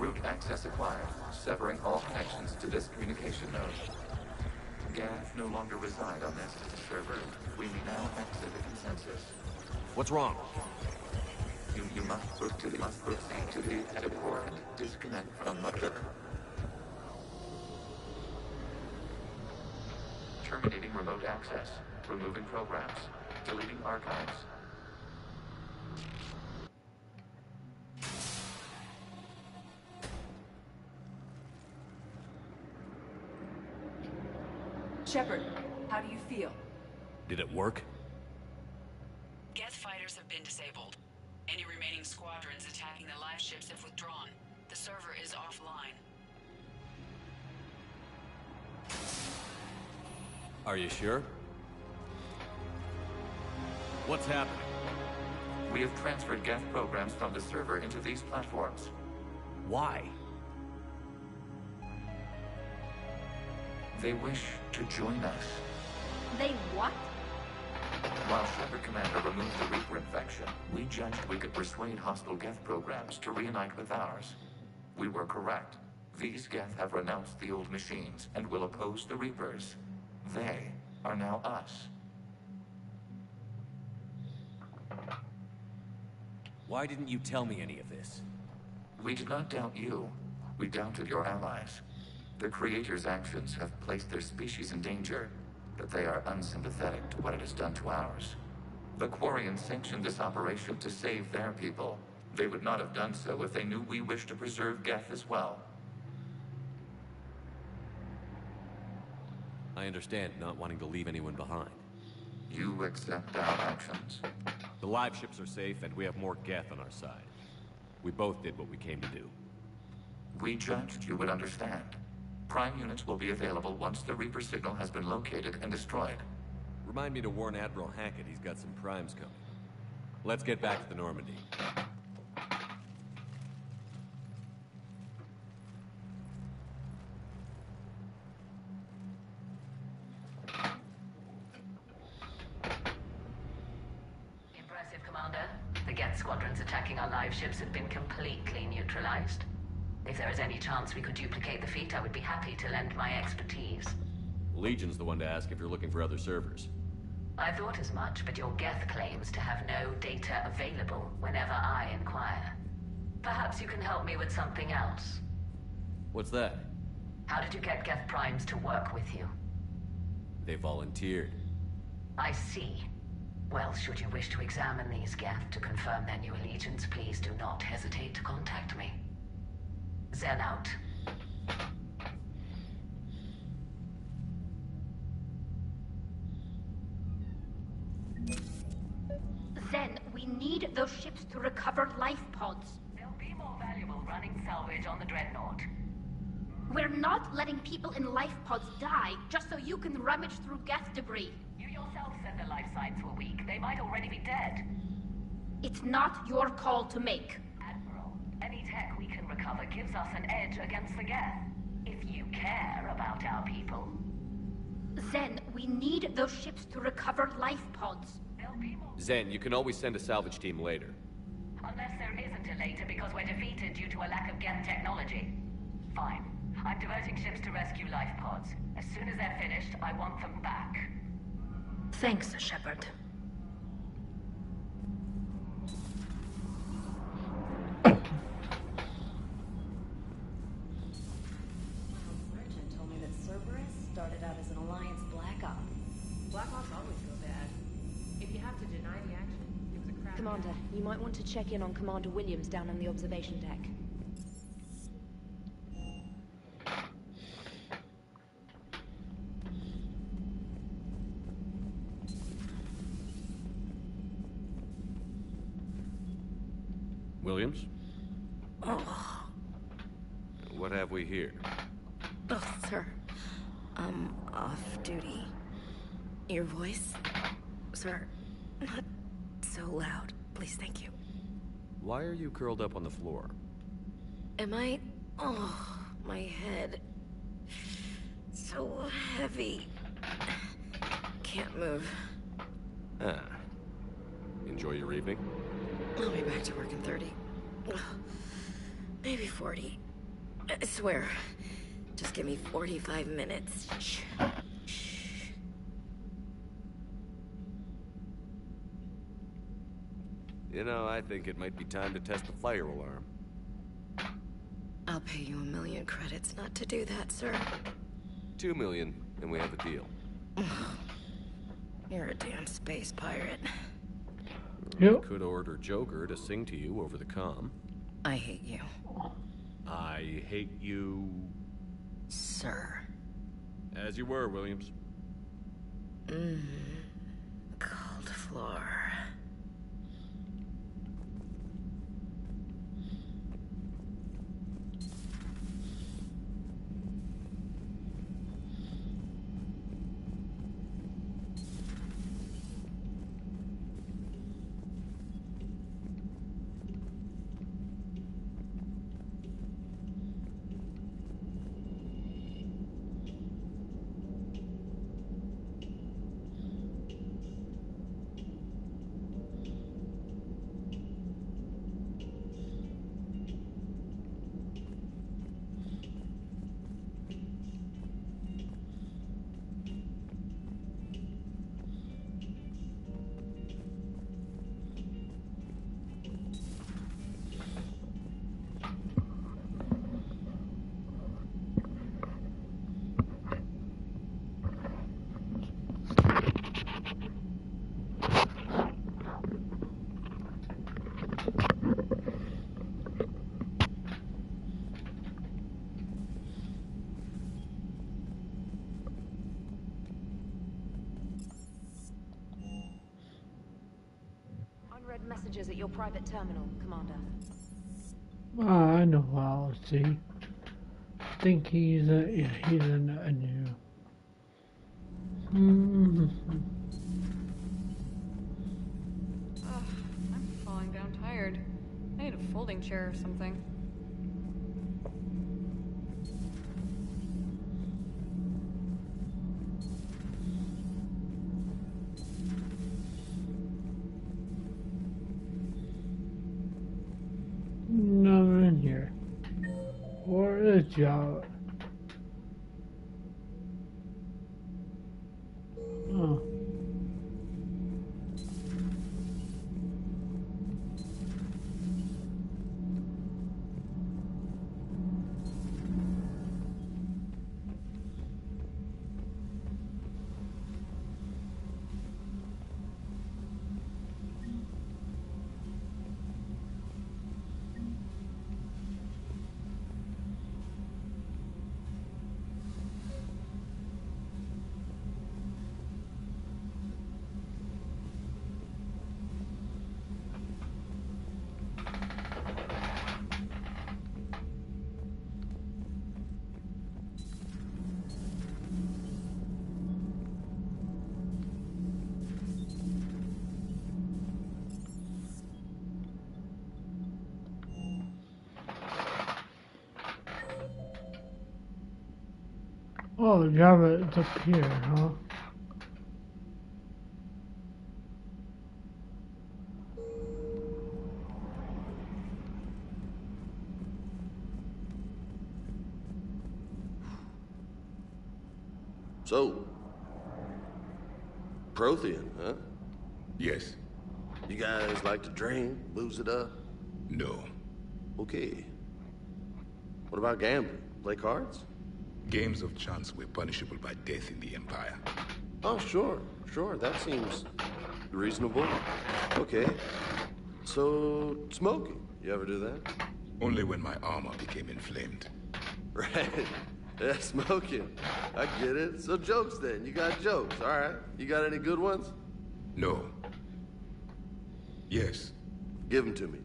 Root access acquired, severing all connections to this communication node. Gath no longer reside on this server. We may now exit the consensus. What's wrong? You must proceed to the edit port and disconnect from Mother. Terminating remote access. Removing programs. Deleting archives. Shepard, how do you feel? Did it work? Geth fighters have been disabled. Any remaining squadrons attacking the live ships have withdrawn. The server is offline. Are you sure? What's happening? We have transferred Geth programs from the server into these platforms. Why? They wish to join us. They what? While Shepard Commander removed the Reaper infection, we judged we could persuade hostile Geth programs to reunite with ours. We were correct. These Geth have renounced the old machines and will oppose the Reapers. They are now us. Why didn't you tell me any of this? We did not doubt you. We doubted your allies. The Creator's actions have placed their species in danger, but they are unsympathetic to what it has done to ours. The Quarians sanctioned this operation to save their people. They would not have done so if they knew we wished to preserve Geth as well. I understand not wanting to leave anyone behind. You accept our actions? The live ships are safe, and we have more Geth on our side. We both did what we came to do. We judged you would understand. Prime units will be available once the Reaper signal has been located and destroyed. Remind me to warn Admiral Hackett he's got some primes coming. Let's get back to the Normandy. Impressive, Commander. The Geth squadrons attacking our live ships have been completely neutralized. If there is any chance we could duplicate the feat, I would be happy to lend my expertise. Legion's the one to ask if you're looking for other servers. I thought as much, but your Geth claims to have no data available whenever I inquire. Perhaps you can help me with something else. What's that? How did you get Geth primes to work with you? They volunteered. I see. Well, should you wish to examine these Geth to confirm their new allegiance, please do not hesitate to contact me. Zen out. Zen, we need those ships to recover life pods. They'll be more valuable running salvage on the Dreadnought. We're not letting people in life pods die just so you can rummage through Geth debris. You yourself said their life signs were weak. They might already be dead. It's not your call to make. Admiral, any tech we can recover gives us an edge against the Geth. If you care about our people. Zen, we need those ships to recover life pods. Zen, you can always send a salvage team later. Unless there isn't a later because we're defeated due to a lack of Geth technology. Fine. I'm diverting ships to rescue life pods. As soon as they're finished, I want them back. Thanks, Shepard. Sergeant told me that Cerberus started out as an Alliance Black Op. Black Ops always go bad. If you have to deny the action, it was a crap. Commander, you might want to check in on Commander Williams down on the observation deck. Williams? Oh. What have we here? Oh, sir. I'm off duty. Your voice? Sir, not so loud. Please, thank you. Why are you curled up on the floor? Am I... Oh, my head. So heavy. Can't move. Ah. Enjoy your evening? I'll be back to work in 30. Maybe 40. I swear. Just give me 45 minutes. Shh. You know, I think it might be time to test the fire alarm. I'll pay you 1 million credits not to do that, sir. 2 million, and we have a deal. You're a damn space pirate. You could order Joker to sing to you over the comm. I hate you. I hate you... Sir. As you were, Williams. Cold floor. Unread messages at your private terminal, Commander. I know I'll see. I think he's a new. Ugh, I'm falling down tired. I need a folding chair or something. Nothing in here. Where is Java? Oh. Oh, Java is up here, huh? So, Prothean, huh? Yes. You guys like to drink, booze it up? No. Okay. What about gambling? Play cards? Games of chance were punishable by death in the Empire. Oh, sure. That seems reasonable. Okay. So, smoking. You ever do that? Only when my armor became inflamed. Right. Yeah, smoking. I get it. So jokes then. You got jokes. All right. You got any good ones? No. Yes. Give them to me.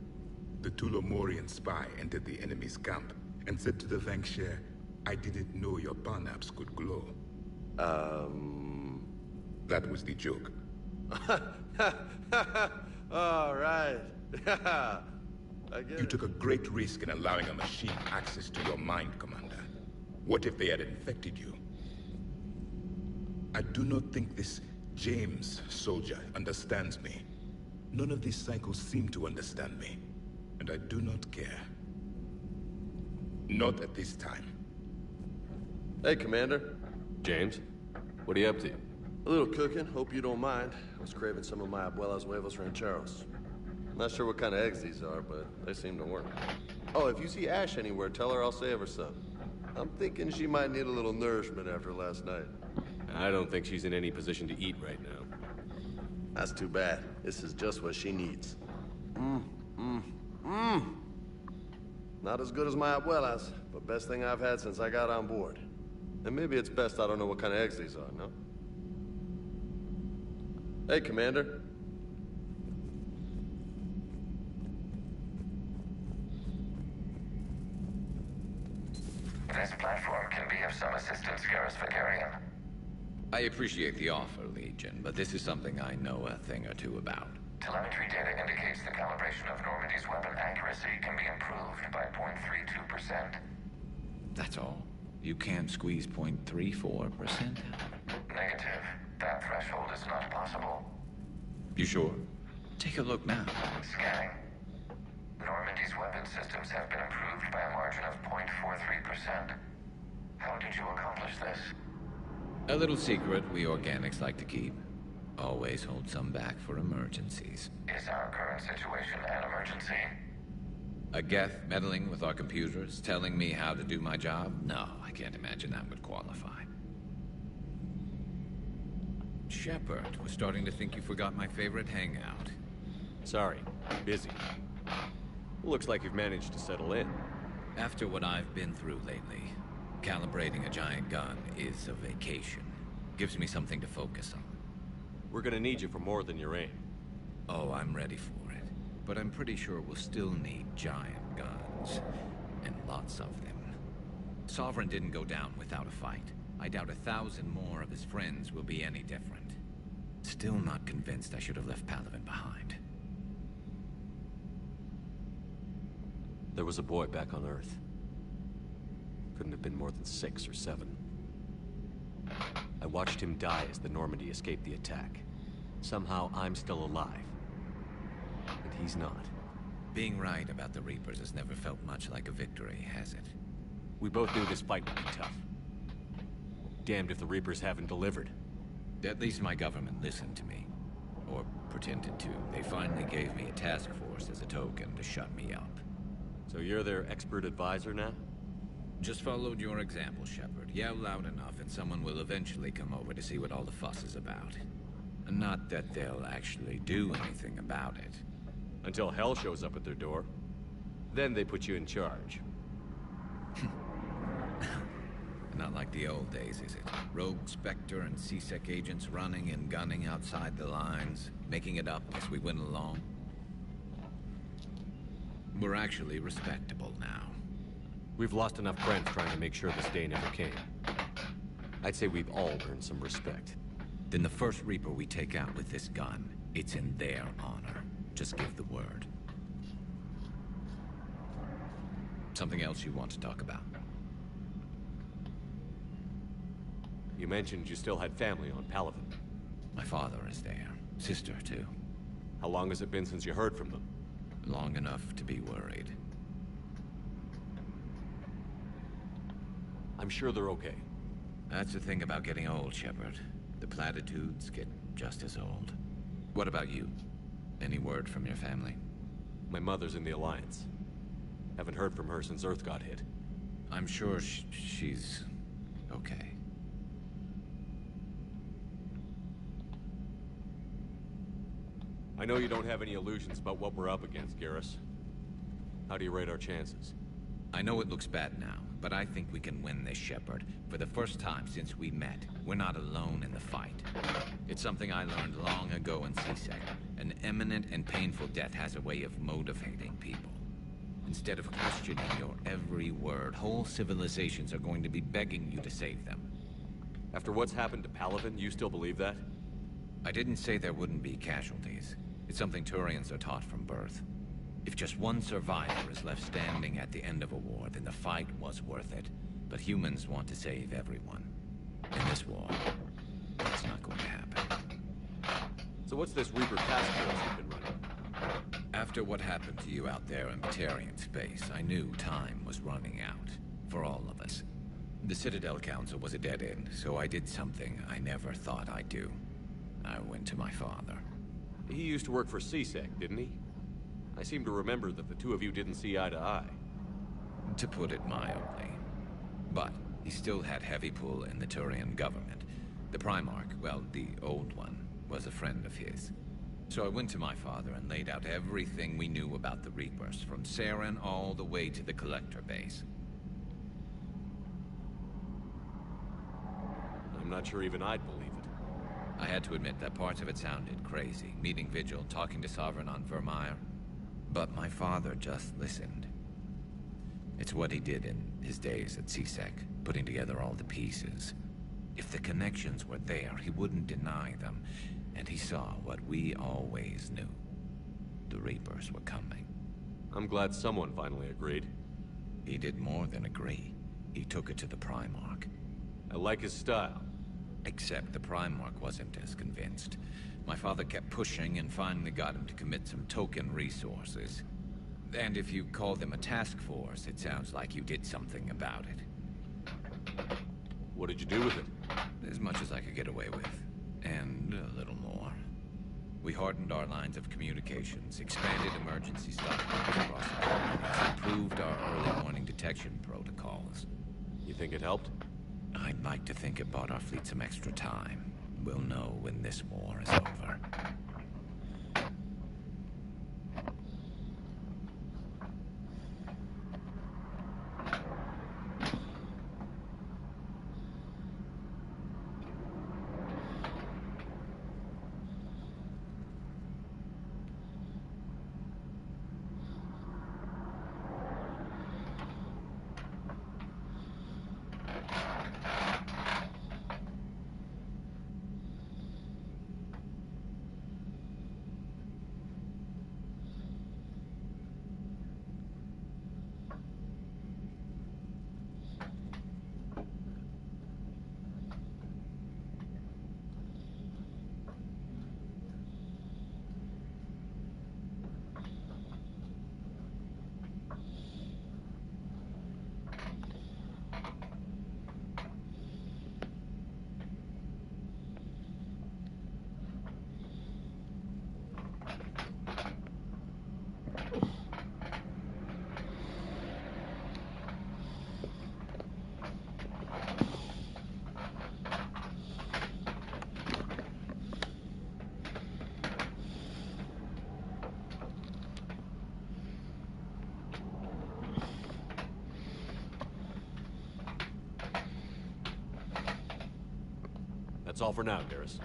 The Tulomorian spy entered the enemy's camp and said to the Vankshare, I didn't know your Parnaps could glow. That was the joke. All right. I get You took a great risk in allowing a machine access to your mind, Commander. What if they had infected you? I do not think this James soldier understands me. None of these cycles seem to understand me, and I do not care. Not at this time. Hey, Commander. James, what are you up to? A little cooking, hope you don't mind. I was craving some of my abuela's huevos rancheros. Not sure what kind of eggs these are, but they seem to work. Oh, if you see Ash anywhere, tell her I'll save her some. I'm thinking she might need a little nourishment after last night. I don't think she's in any position to eat right now. That's too bad. This is just what she needs. Not as good as my abuela's, but best thing I've had since I got on board. And maybe it's best I don't know what kind of eggs these are, no? Hey, Commander. This platform can be of some assistance, Garrus Vakarian. I appreciate the offer, Legion, but this is something I know a thing or two about. Telemetry data indicates the calibration of Normandy's weapon accuracy can be improved by 0.32%. That's all? You can't squeeze 0.34% out? Negative. That threshold is not possible. You sure? Take a look now. Scanning. Normandy's weapon systems have been improved by a margin of 0.43%. How did you accomplish this? A little secret we organics like to keep. Always hold some back for emergencies. Is our current situation an emergency? A Geth meddling with our computers, telling me how to do my job? No, I can't imagine that would qualify. Shepard, was starting to think you forgot my favorite hangout. Sorry, busy. Looks like you've managed to settle in. After what I've been through lately, calibrating a giant gun is a vacation. Gives me something to focus on. We're gonna need you for more than your aim. Oh, I'm ready for it. But I'm pretty sure we'll still need giant guns. And lots of them. Sovereign didn't go down without a fight. I doubt 1,000 more of his friends will be any different. Still not convinced I should have left Palaven behind. There was a boy back on Earth. Couldn't have been more than 6 or 7. I watched him die as the Normandy escaped the attack. Somehow I'm still alive. And he's not. Being right about the Reapers has never felt much like a victory, has it? We both knew this fight would be tough. Damned if the Reapers haven't delivered. At least my government listened to me. Or pretended to. They finally gave me a task force as a token to shut me up. So you're their expert advisor now? Just followed your example, Shepard. Yell loud enough and someone will eventually come over to see what all the fuss is about. Not that they'll actually do anything about it. Until hell shows up at their door. Then they put you in charge. Not like the old days, is it? Rogue Spectre and C-Sec agents running and gunning outside the lines, making it up as we went along. We're actually respectable now. We've lost enough friends trying to make sure this day never came. I'd say we've all earned some respect. Then the first Reaper we take out with this gun, it's in their honor. Just give the word. Something else you want to talk about? You mentioned you still had family on Palaven. My father is there. Sister, too. How long has it been since you heard from them? Long enough to be worried. I'm sure they're okay. That's the thing about getting old, Shepard. The platitudes get just as old. What about you? Any word from your family? My mother's in the Alliance. Haven't heard from her since Earth got hit. I'm sure she's okay. I know you don't have any illusions about what we're up against, Garrus. How do you rate our chances? I know it looks bad now, but I think we can win this, Shepard. For the first time since we met, we're not alone in the fight. It's something I learned long ago in C-Sec. An imminent and painful death has a way of motivating people. Instead of questioning your every word, whole civilizations are going to be begging you to save them. After what's happened to Palaven, you still believe that? I didn't say there wouldn't be casualties. It's something Turians are taught from birth. If just one survivor is left standing at the end of a war, then the fight was worth it. But humans want to save everyone. In this war, that's not going to happen. So what's this Reaper task force you've been running? After what happened to you out there in Batarian space, I knew time was running out. For all of us. The Citadel Council was a dead end, so I did something I never thought I'd do. I went to my father. He used to work for CSEC, didn't he? I seem to remember that the two of you didn't see eye to eye. To put it mildly. But he still had heavy pull in the Turian government. The Primarch, well, the old one, was a friend of his. So I went to my father and laid out everything we knew about the Reapers, from Saren all the way to the Collector base. I'm not sure even I'd believe it. I had to admit that parts of it sounded crazy. Meeting Vigil, talking to Sovereign on Vermeer. But my father just listened. It's what he did in his days at CSEC, putting together all the pieces. If the connections were there, he wouldn't deny them. And he saw what we always knew. The Reapers were coming. I'm glad someone finally agreed. He did more than agree. He took it to the Primarch. I like his style. Except the Primarch wasn't as convinced. My father kept pushing and finally got him to commit some token resources. And if you call them a task force, it sounds like you did something about it. What did you do with it? As much as I could get away with. And a little more. We hardened our lines of communications, expanded emergency stockpiles across the colonies, improved our early warning detection protocols. You think it helped? I'd like to think it bought our fleet some extra time. We'll know when this war is over. That's all for now, Garrus.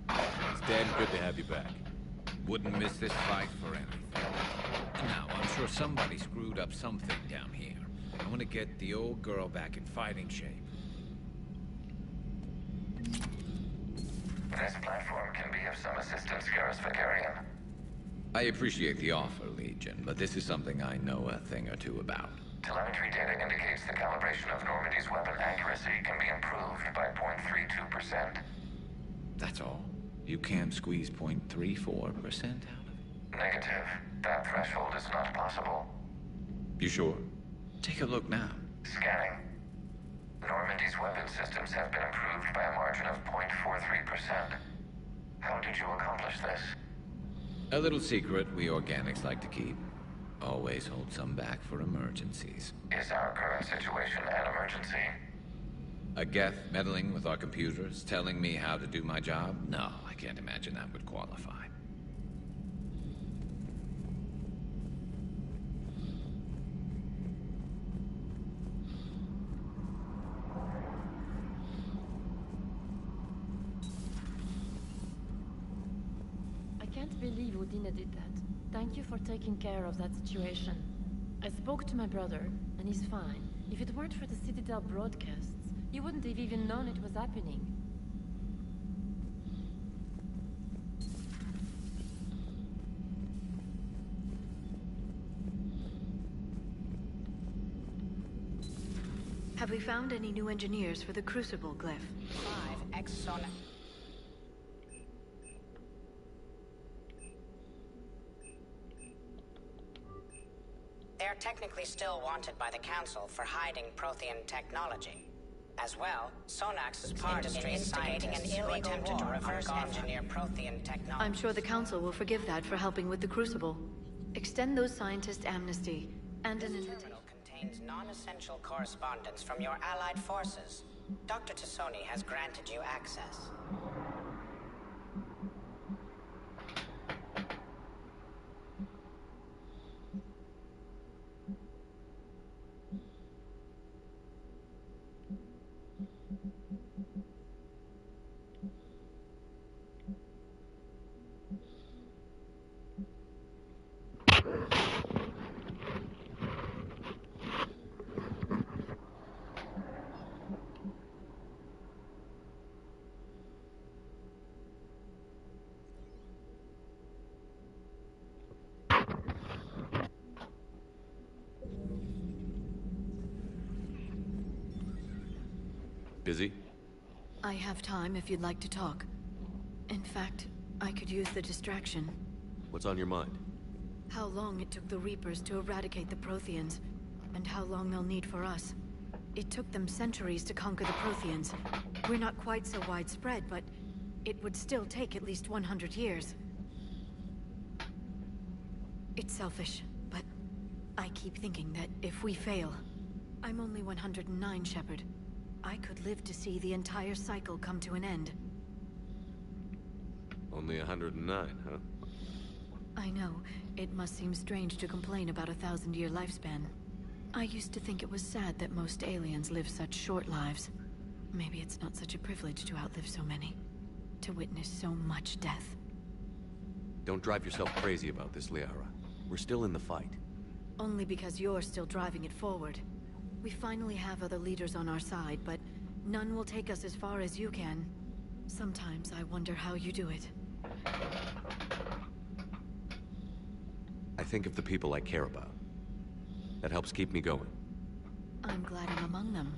It's damn good to have you back. Wouldn't miss this fight for anything. Now, I'm sure somebody screwed up something down here. I want to get the old girl back in fighting shape. This platform can be of some assistance, Garrus Vakarian. I appreciate the offer, Legion, but this is something I know a thing or two about. Telemetry data indicates the calibration of Normandy's weapon accuracy can be improved by 0.32%. That's all? You can't squeeze 0.34% out of it? Negative. That threshold is not possible. You sure? Take a look now. Scanning. Normandy's weapon systems have been improved by a margin of 0.43%. How did you accomplish this? A little secret we organics like to keep. Always hold some back for emergencies. Is our current situation an emergency? A Geth meddling with our computers, telling me how to do my job? No, I can't imagine that would qualify. I can't believe Udina did that. Thank you for taking care of that situation. I spoke to my brother, and he's fine. If it weren't for the Citadel broadcasts, you wouldn't have even known it was happening. Have we found any new engineers for the Crucible glyph? 5 Exxon. technically still wanted by the Council for hiding Prothean technology. As well, Sonax is part of instigating an ill attempted to reverse engineer Prothean technology. I'm sure the Council will forgive that for helping with the Crucible. Extend those scientists amnesty, and an invitation. This terminal contains non-essential correspondence from your allied forces. Dr. Tassoni has granted you access. Busy? I have time if you'd like to talk. In fact, I could use the distraction. What's on your mind? How long it took the Reapers to eradicate the Protheans, and how long they'll need for us. It took them centuries to conquer the Protheans. We're not quite so widespread, but it would still take at least 100 years. It's selfish, but I keep thinking that if we fail... I'm only 109, Shepard. I could live to see the entire cycle come to an end. Only 109, huh? I know. It must seem strange to complain about a 1,000-year lifespan. I used to think it was sad that most aliens live such short lives. Maybe it's not such a privilege to outlive so many. To witness so much death. Don't drive yourself crazy about this, Liara. We're still in the fight. Only because you're still driving it forward. We finally have other leaders on our side, but none will take us as far as you can. Sometimes I wonder how you do it. I think of the people I care about. That helps keep me going. I'm glad I'm among them.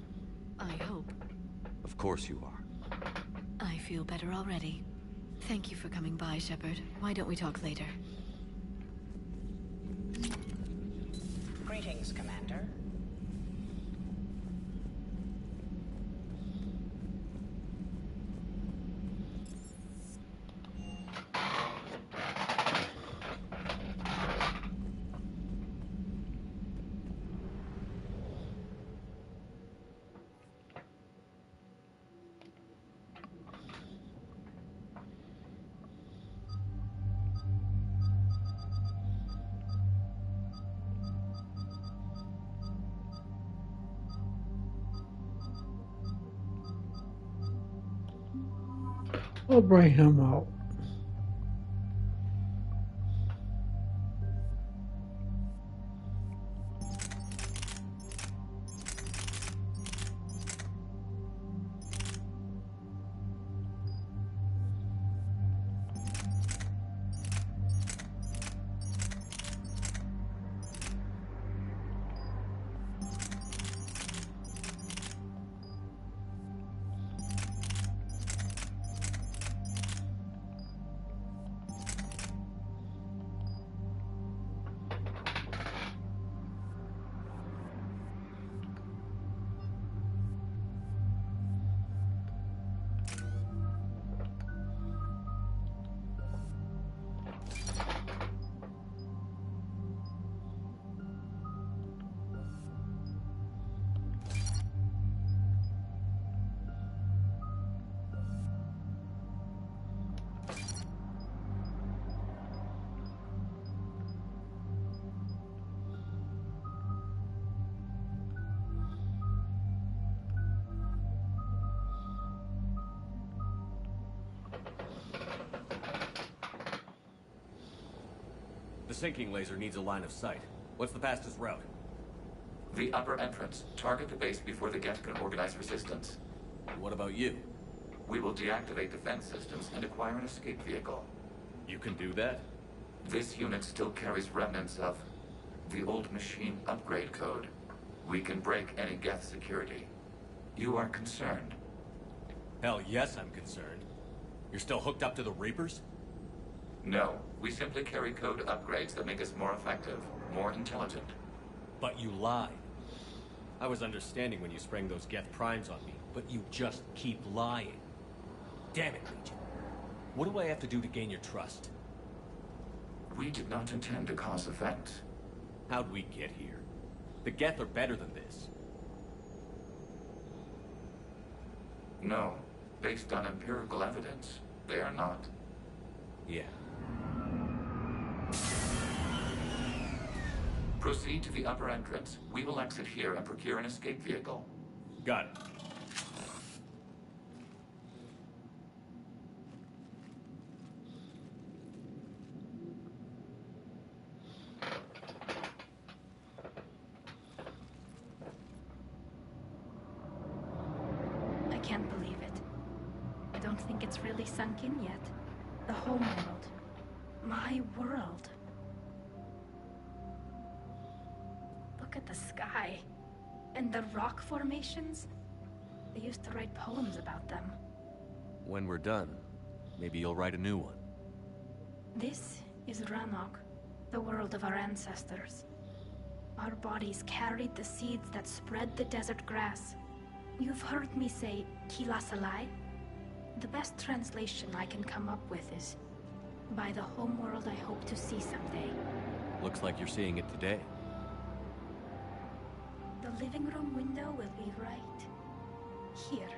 I hope. Of course you are. I feel better already. Thank you for coming by, Shepard. Why don't we talk later? Greetings, Commander. I'll bring him out. The sinking laser needs a line of sight. What's the fastest route? The upper entrance. Target the base before the Geth can organize resistance. What about you? We will deactivate defense systems and acquire an escape vehicle. You can do that? This unit still carries remnants of the old machine upgrade code. We can break any Geth security. You are concerned? Hell yes, I'm concerned. You're still hooked up to the Reapers? No, we simply carry code upgrades that make us more effective, more intelligent. But you lied. I was understanding when you sprang those Geth Primes on me, but you just keep lying. Damn it, Legion. What do I have to do to gain your trust? We did not intend to cause effect. How'd we get here? The Geth are better than this. No. Based on empirical evidence, they are not. Yeah. Proceed to the upper entrance. We will exit here and procure an escape vehicle. Got it. I can't believe it. I don't think it's really sunk in yet. The homeworld. My world. Look at the sky. And the rock formations. They used to write poems about them. When we're done, maybe you'll write a new one. This is Ranok, the world of our ancestors. Our bodies carried the seeds that spread the desert grass. You've heard me say Kilasalai? The best translation I can come up with is, by the homeworld I hope to see someday. Looks like you're seeing it today. The living room window will be right here.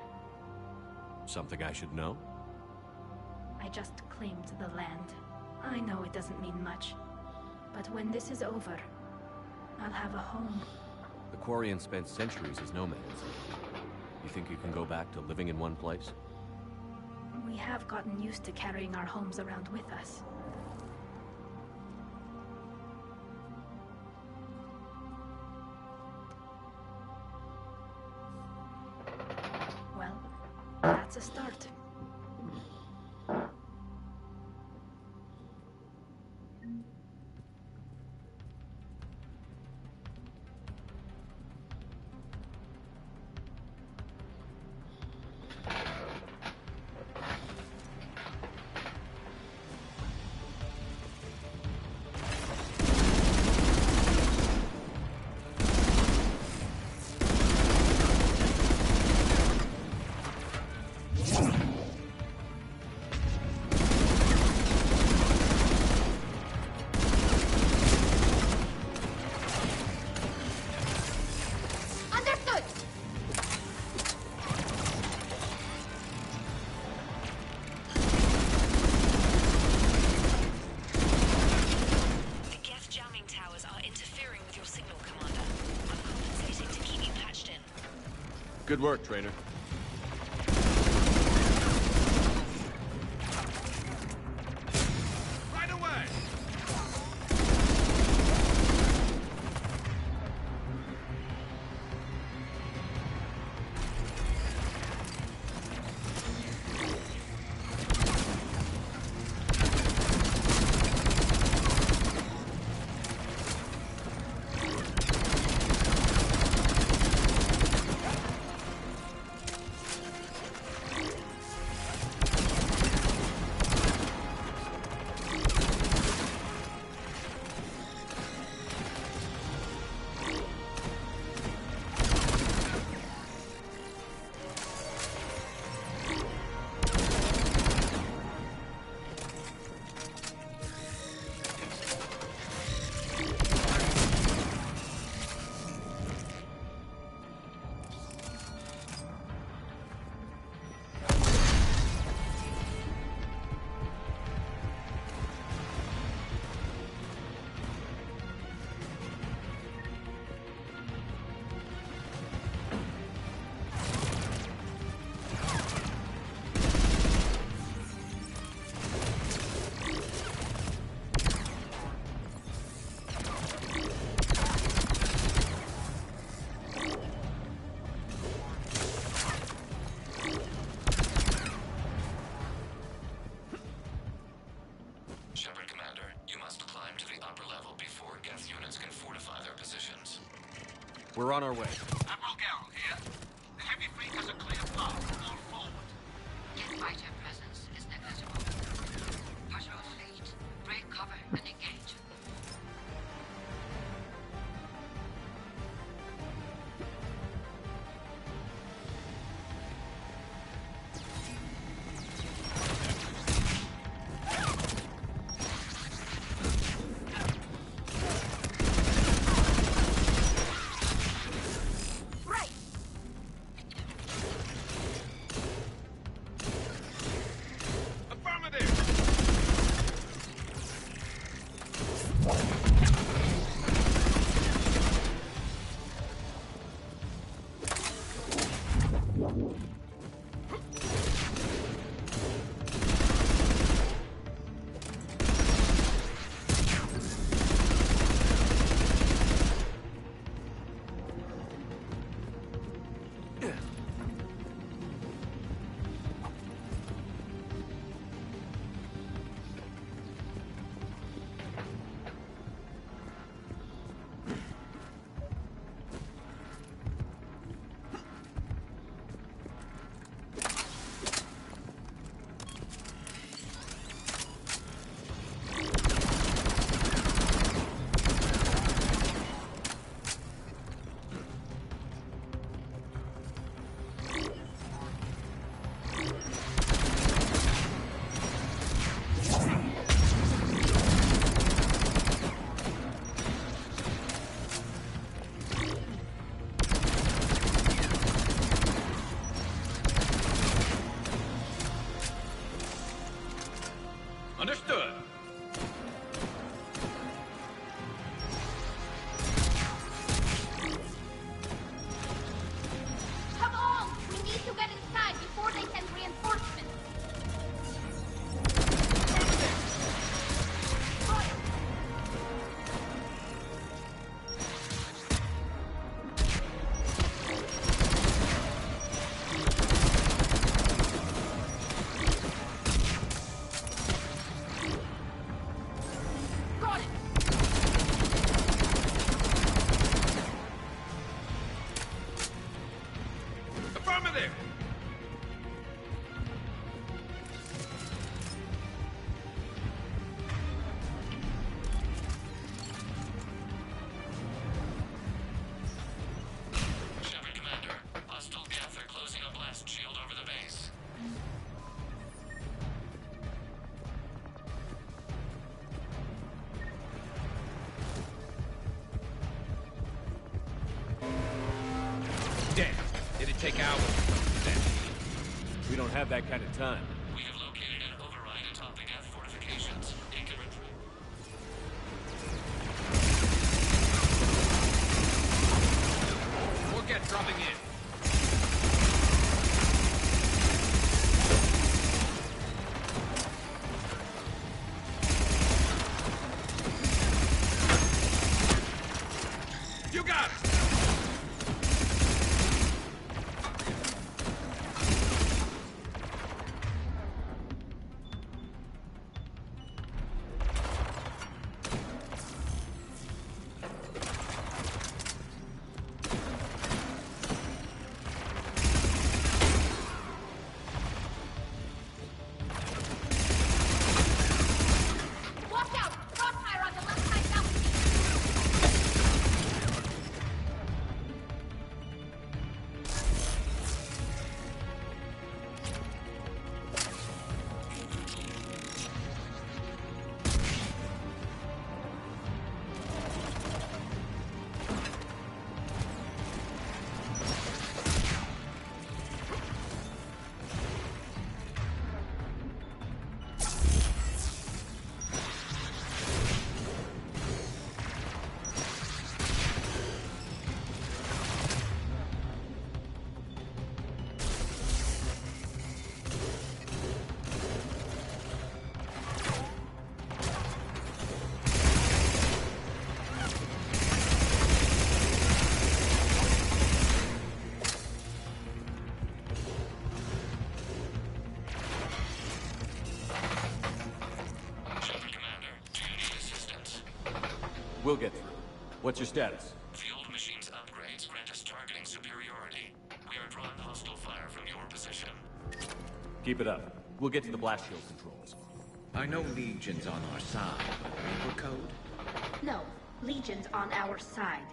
Something I should know? I just claimed the land. I know it doesn't mean much, but when this is over, I'll have a home. The Quarians spent centuries as nomads. You think you can go back to living in one place? We have gotten used to carrying our homes around with us. Well, that's a start. Good work, Trainer. Right away! Shepard, Commander, you must climb to the upper level before Geth units can fortify their positions. We're on our way. Admiral Garrel here. The heavy fleet has a clear path. All forward. Geth fighter presence is negligible. Patrol fleet, break cover and engage. take hours to come to that. We don't have that kind of time. We have located an override atop the Geth fortifications. More Geth dropping in. You got it! Watch out! Crossfire on the left side south! We'll get through. What's your status? The old machine's upgrades grant us targeting superiority. We are drawing hostile fire from your position. Keep it up. We'll get to the blast shield controls. I know Legion's on our side, but Reaper code? No, Legion's on our side.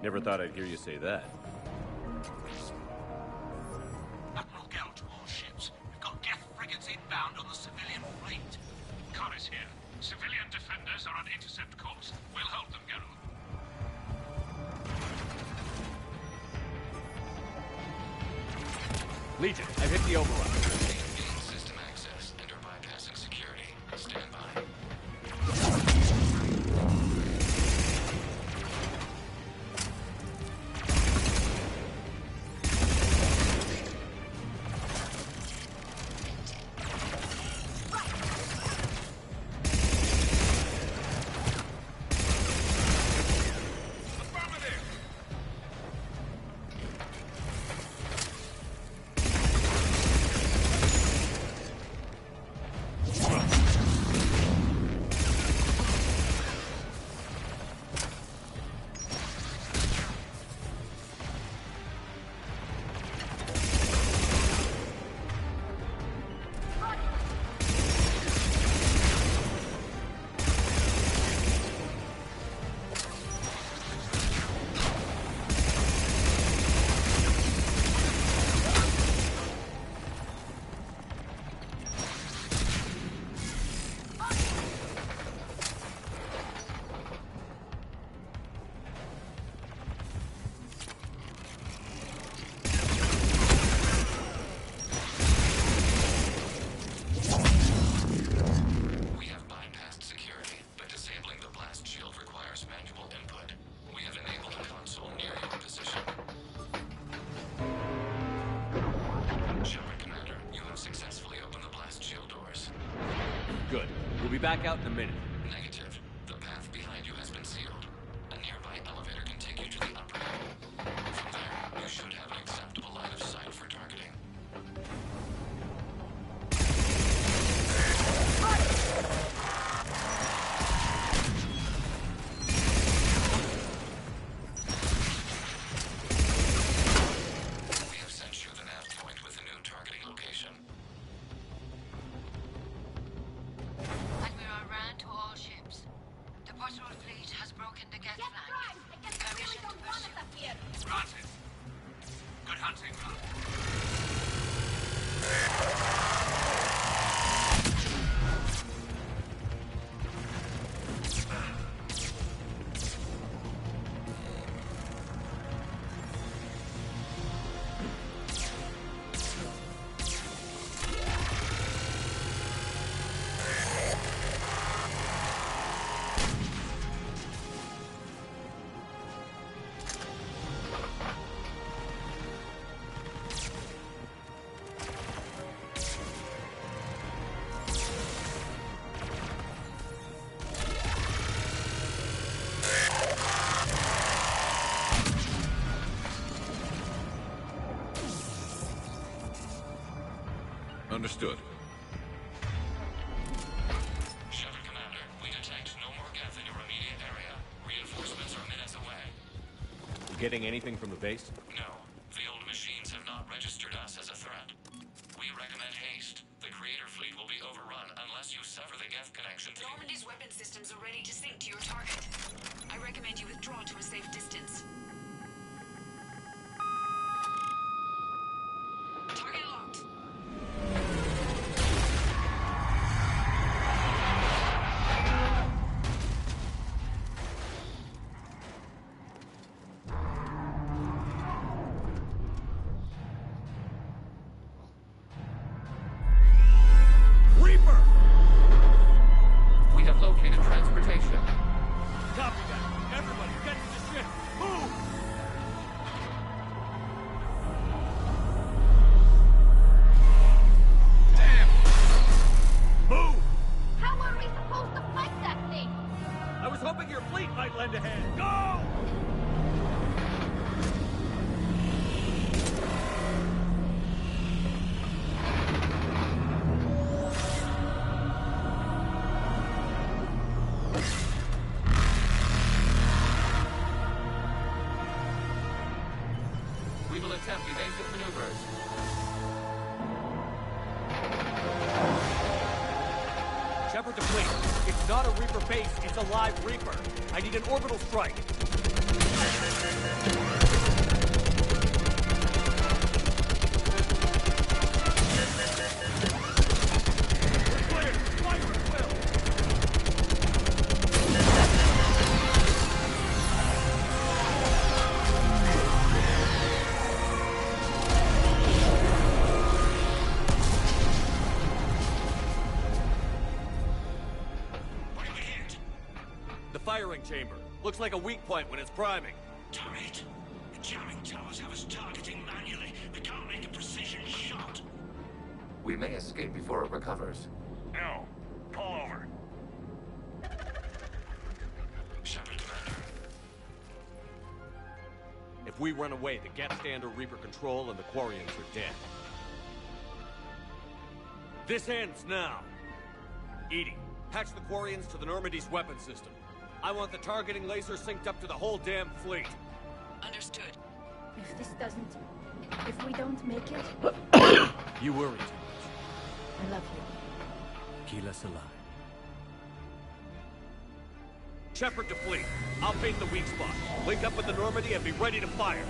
Never thought I'd hear you say that. Admiral Gell to all ships. We've got Geth frigates inbound on the civilian fleet. Khan is here. Civilian defenders are on intercept course. We'll hold them, Geralt. Legion, I've hit the override. Gain system access and are bypassing security. Stand by. We'll be back out in a minute. Negative. The path behind you has been sealed. A nearby elevator can take you to the upper level. From there, you should have an acceptable line of sight for targeting. We have sent you the nav point with a new targeting location. Admiral Rand to all Understood. Shepard Commander, we detect no more Geth in your immediate area. Reinforcements are minutes away. You getting anything from the base? No. The old machines have not registered us as a threat. We recommend haste. The Creator fleet will be overrun unless you sever the Geth connection to... Normandy's weapon systems are ready to sync to your target. I recommend you withdraw to a safe distance. Target locked. Reaper! We have located transportation. Copy that. Everybody, get to the ship. Move! Move! How are we supposed to fight that thing? I was hoping your fleet might lend a hand. Go! We will attempt evasive maneuvers. Shepard to fleet. It's not a Reaper base, it's a live Reaper. I need an orbital strike. Firing chamber. Looks like a weak point when it's priming. Damn it! The jamming towers have us targeting manually. We can't make a precision shot. We may escape before it recovers. No. Pull over. Shepard Commander. If we run away, the Geth stand under Reaper control and the Quarians are dead. This ends now. Edie, patch the Quarians to the Normandy's weapon system. I want the targeting laser synced up to the whole damn fleet. Understood. If this doesn't... If we don't make it... You worry too much. I love you. Keep us alive. Shepard to fleet. I'll paint the weak spot. Link up with the Normandy and be ready to fire.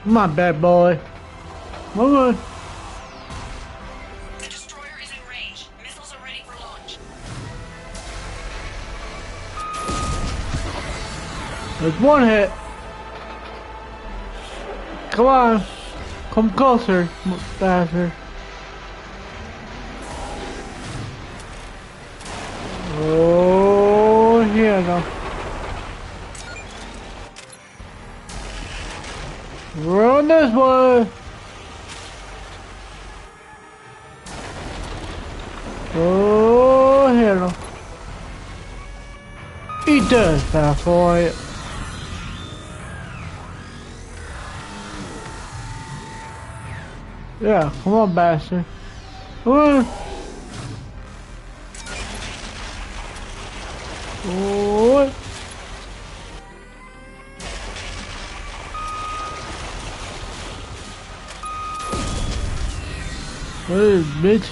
My bad boy. Move on. The destroyer is in range. Missiles are ready for launch. There's one hit. Come on. Come closer, bastard. Oh, here we go. Run this way. Oh, here we go. Eat this, bad boy. Yeah, come on, bastard. Come on. What? What is it, bitch?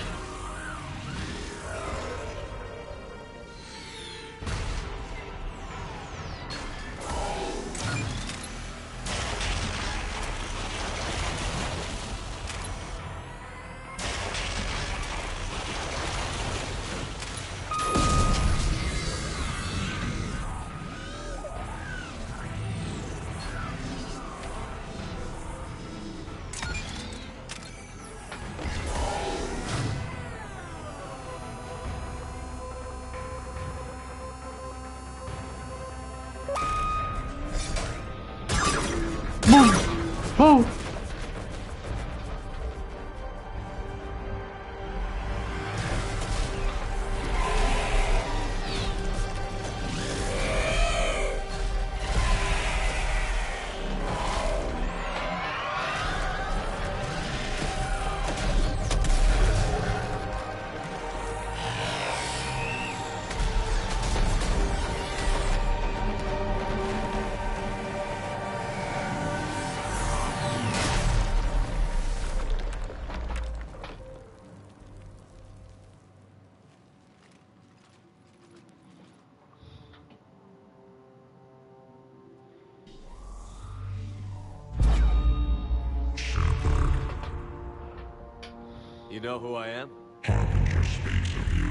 You know who I am? Harbinger speaks of you.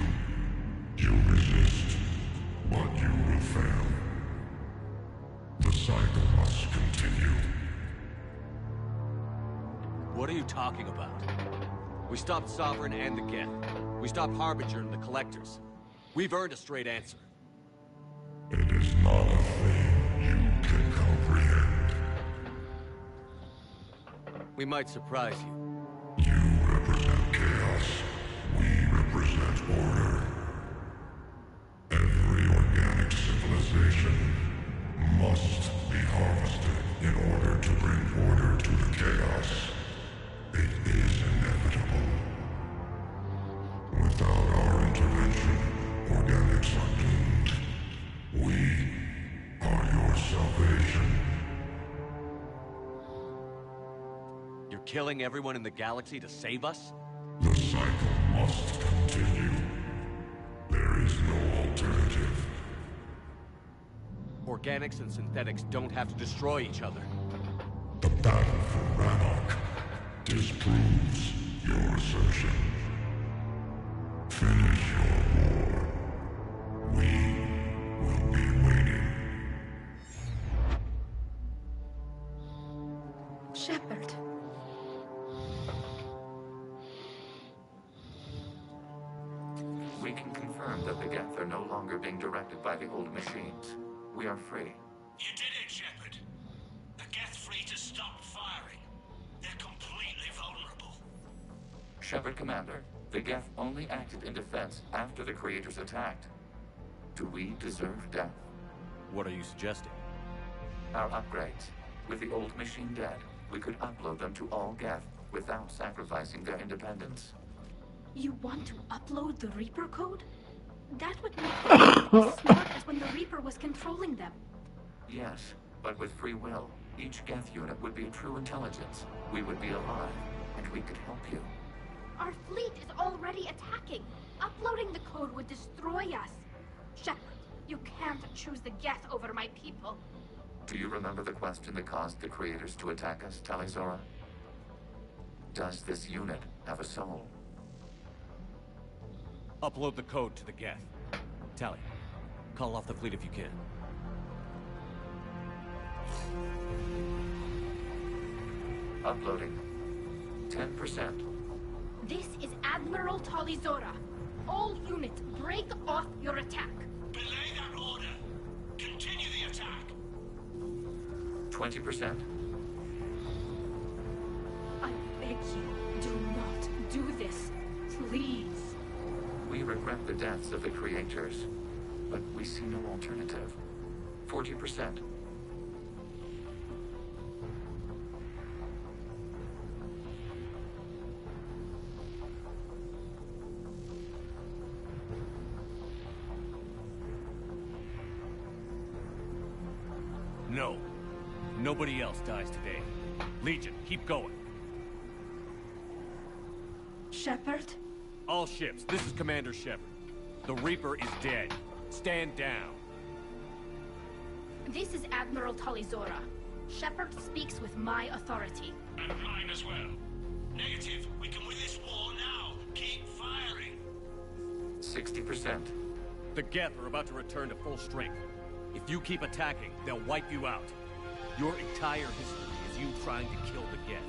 You resist, but you will fail. The cycle must continue. What are you talking about? We stopped Sovereign and the Geth. We stopped Harbinger and the Collectors. We've earned a straight answer. It is not a thing you can comprehend. We might surprise you. You represent chaos. We represent order. Every organic civilization must be harvested in order to bring order to the chaos. It is inevitable. Without our intervention, organics are doomed. We are your salvation. You're killing everyone in the galaxy to save us? The cycle must continue. There is no alternative. Organics and synthetics don't have to destroy each other. The battle for Rannoch disproves your assertion. Finish your war. We will be waiting. Shepard. We can confirm that the Geth are no longer being directed by the old machines. We are free. You did it, Shepard. The Geth free to stop firing. They're completely vulnerable. Shepard Commander, the Geth only acted in defense after the Creators attacked. Do we deserve death? What are you suggesting? Our upgrades. With the old machine dead, we could upload them to all Geth without sacrificing their independence. You want to upload the Reaper code? That would make them as smart as when the Reaper was controlling them. Yes, but with free will, each Geth unit would be a true intelligence. We would be alive, and we could help you. Our fleet is already attacking. Uploading the code would destroy us. Shepard, you can't choose the Geth over my people. Do you remember the question that caused the Creators to attack us, Tali'Zorah? Does this unit have a soul? Upload the code to the Geth. Tali, call off the fleet if you can. Uploading. 10%. This is Admiral Tali'Zorah. All units, break off your attack. Belay that order. Continue the attack. 20%. I beg you, do not do this. Please. We regret the deaths of the Creators, but we see no alternative. 40%. No. Nobody else dies today. Legion, keep going. Shepard? All ships, this is Commander Shepard. The Reaper is dead. Stand down. This is Admiral Tali'Zorah. Shepard speaks with my authority. And mine as well. Negative. We can win this war now. Keep firing. 60%. The Geth are about to return to full strength. If you keep attacking, they'll wipe you out. Your entire history is you trying to kill the Geth.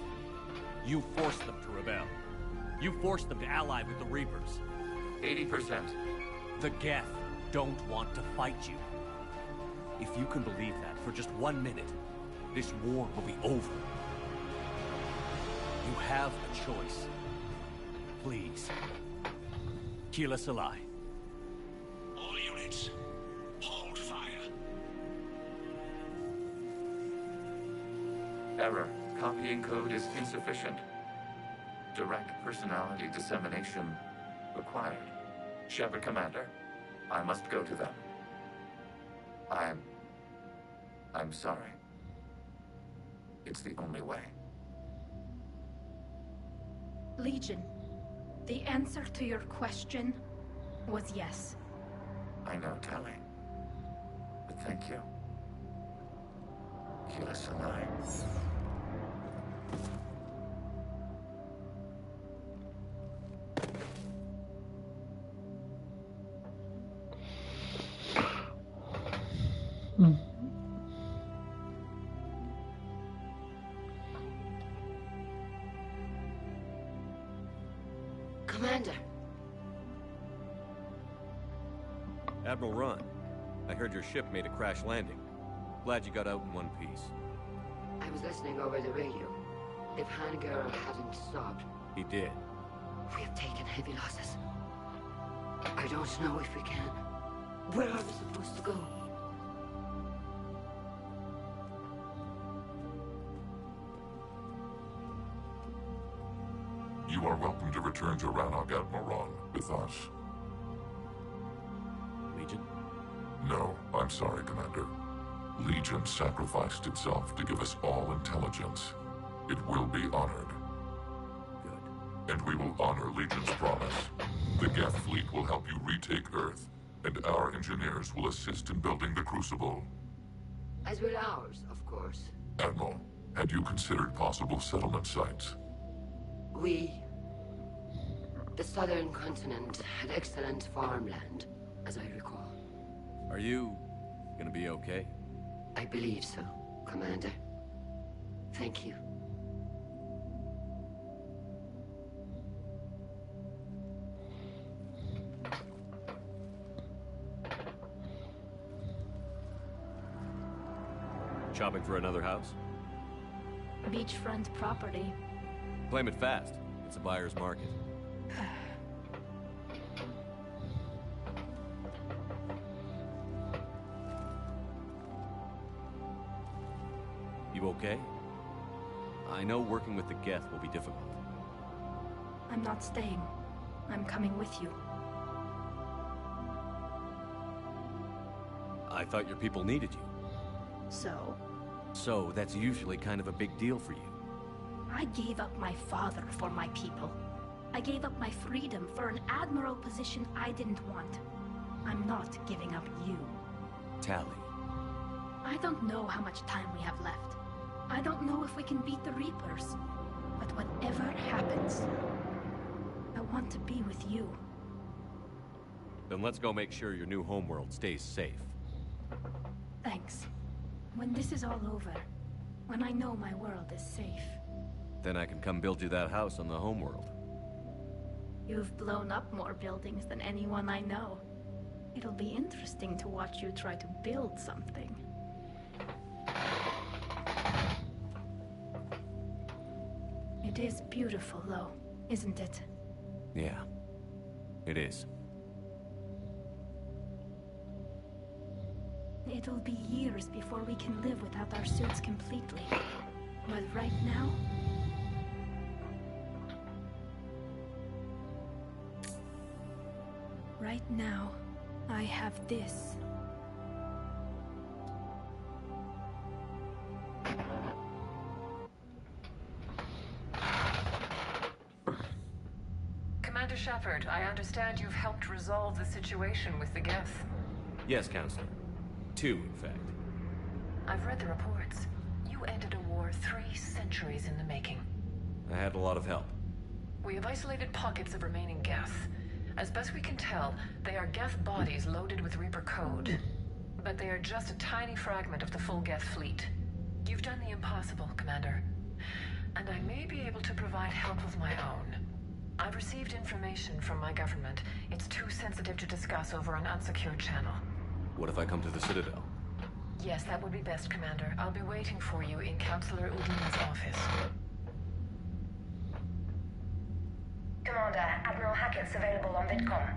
You forced them to rebel. You forced them to ally with the Reapers. 80%. The Geth don't want to fight you. If you can believe that for just 1 minute, this war will be over. You have a choice. Please. Keelah Se'lai. All units, hold fire. Error. Copying code is insufficient. Direct personality dissemination required. Shepard Commander, I must go to them. I'm sorry. It's the only way. Legion, the answer to your question was yes. I know, Tali. But thank you. Keelah Se'lai. 。 . 。 . 。 . 。 . 。 . . . . . . . . 。 . . . . . . . . . . . . . . . . . . . . . . . . . . . . . . . . . . . . . . Commander. Admiral Ron, I heard your ship made a crash landing. Glad you got out in one piece. I was listening over the radio. If Hangara hadn't stopped... He did. We have taken heavy losses. I don't know if we can. Where are we supposed to go? You are welcome to return to Rannoch, Admiral Ron, with us. Legion? No, I'm sorry, Commander. Legion sacrificed itself to give us all intelligence. It will be honored. Good. And we will honor Legion's promise. The Geth fleet will help you retake Earth, and our engineers will assist in building the Crucible. As will ours, of course. Admiral, had you considered possible settlement sites? The southern continent had excellent farmland, as I recall. Are you gonna be okay? I believe so, Commander. Thank you. Shopping for another house? Beachfront property. Claim it fast. It's a buyer's market. You okay? I know working with the Geth will be difficult. I'm not staying. I'm coming with you. I thought your people needed you. So? So, that's usually kind of a big deal for you. I gave up my father for my people. I gave up my freedom for an admiral position I didn't want. I'm not giving up you. Tali. I don't know how much time we have left. I don't know if we can beat the Reapers. But whatever happens, I want to be with you. Then let's go make sure your new homeworld stays safe. Thanks. When this is all over, when I know my world is safe. Then I can come build you that house on the homeworld. You've blown up more buildings than anyone I know. It'll be interesting to watch you try to build something. It is beautiful, though, isn't it? Yeah, it is. It'll be years before we can live without our suits completely. But right now... Right now, I have this. Commander Shepard, I understand you've helped resolve the situation with the Geth. Yes, Counselor. 2, in fact. I've read the reports. You ended a war 3 centuries in the making. I had a lot of help. We have isolated pockets of remaining Geth. As best we can tell, they are Geth bodies loaded with Reaper code. But they are just a tiny fragment of the full Geth fleet. You've done the impossible, Commander. And I may be able to provide help of my own. I've received information from my government. It's too sensitive to discuss over an unsecured channel. What if I come to the Citadel? Yes, that would be best, Commander. I'll be waiting for you in Counselor Udina's office. Commander, Admiral Hackett's available on VidCom.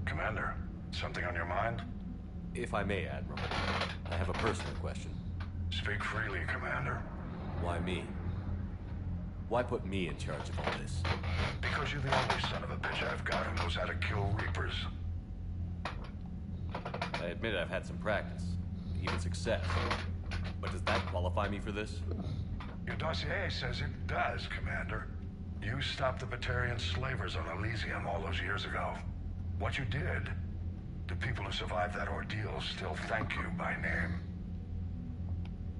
Commander, something on your mind? If I may, Admiral, I have a personal question. Speak freely, Commander. Why me? Why put me in charge of all this? Because you're the only son of a bitch I've got who knows how to kill Reapers. I admit I've had some practice, even success. But does that qualify me for this? Your dossier says it does, Commander. You stopped the Batarian slavers on Elysium all those years ago. What you did, the people who survived that ordeal still thank you by name.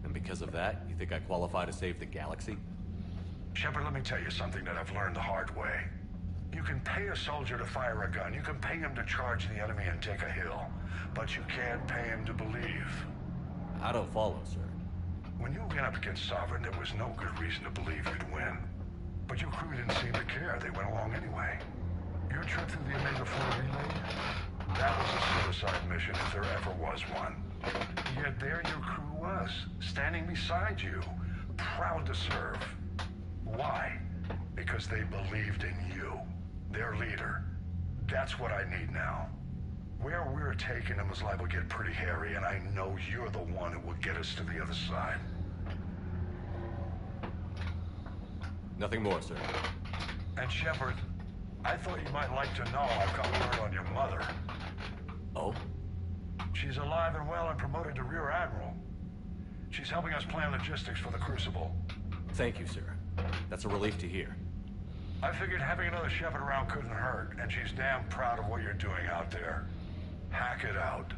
And because of that, you think I qualify to save the galaxy? Shepard, let me tell you something that I've learned the hard way. You can pay a soldier to fire a gun, you can pay him to charge the enemy and take a hill, but you can't pay him to believe. I don't follow, sir. When you went up against Sovereign, there was no good reason to believe you'd win. But your crew didn't seem to care. They went along anyway. Your trip through the Omega-4 relay? That was a suicide mission if there ever was one. Yet there your crew was, standing beside you, proud to serve. Why? Because they believed in you, their leader. That's what I need now. Where we're taking them is liable to get pretty hairy, and I know you're the one who will get us to the other side. Nothing more, sir. And Shepard, I thought you might like to know I've got word on your mother. Oh? She's alive and well and promoted to Rear Admiral. She's helping us plan logistics for the Crucible. Thank you, sir. That's a relief to hear. I figured having another Shepard around couldn't hurt, and she's damn proud of what you're doing out there. Hack it out.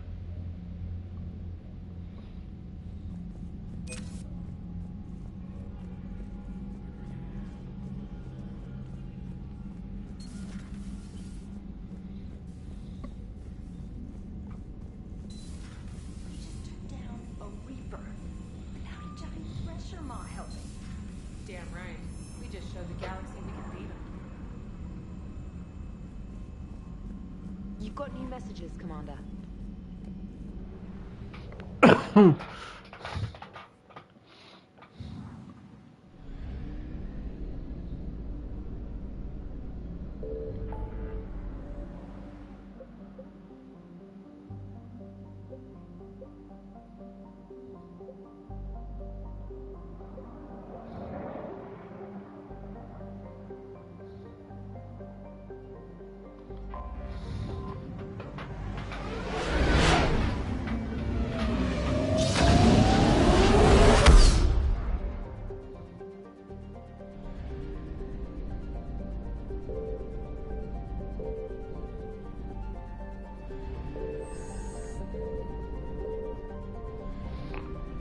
You've got new messages, Commander.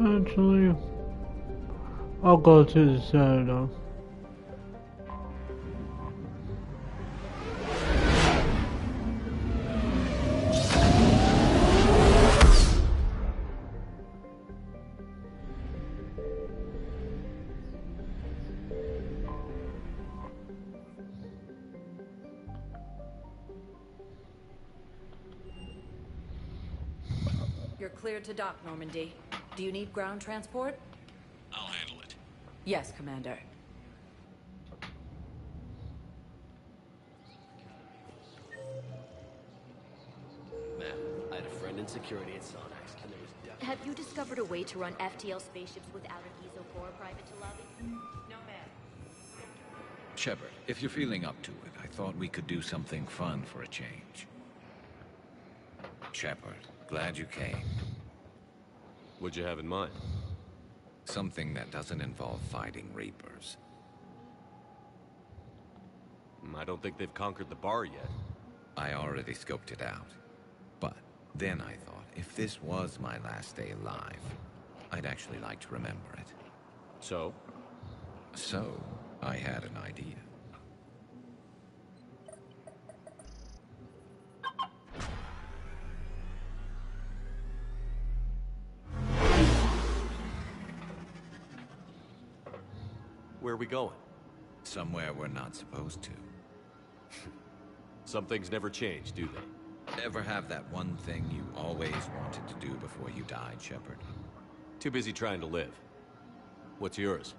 Actually, I'll go to the Citadel. You're cleared to dock, Normandy. Do you need ground transport? I'll handle it. Yes, Commander. Ma'am, I had a friend in security at Sonax, and there was Have you discovered a way to run FTL spaceships without an ESO core private to lobby? No, ma'am. Shepard, if you're feeling up to it, I thought we could do something fun for a change. Shepard, glad you came. What'd you have in mind? Something that doesn't involve fighting Reapers. I don't think they've conquered the bar yet. I already scoped it out. But then I thought, if this was my last day alive, I'd actually like to remember it. So? So, I had an idea. Where are we going? Somewhere we're not supposed to. Some things never change, do they? Ever have that one thing you always wanted to do before you died, Shepard? Too busy trying to live. What's yours?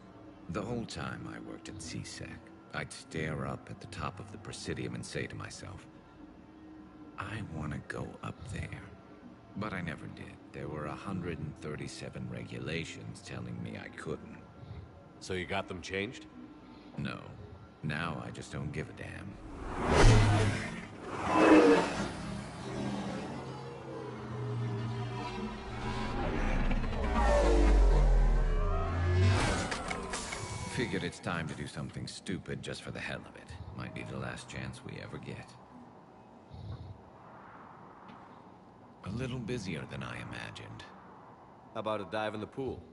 The whole time I worked at CSEC, I'd stare up at the top of the Presidium and say to myself, I want to go up there. But I never did. There were 137 regulations telling me I couldn't. So you got them changed? No. Now I just don't give a damn. Figured it's time to do something stupid just for the hell of it. Might be the last chance we ever get. A little busier than I imagined. How about a dive in the pool?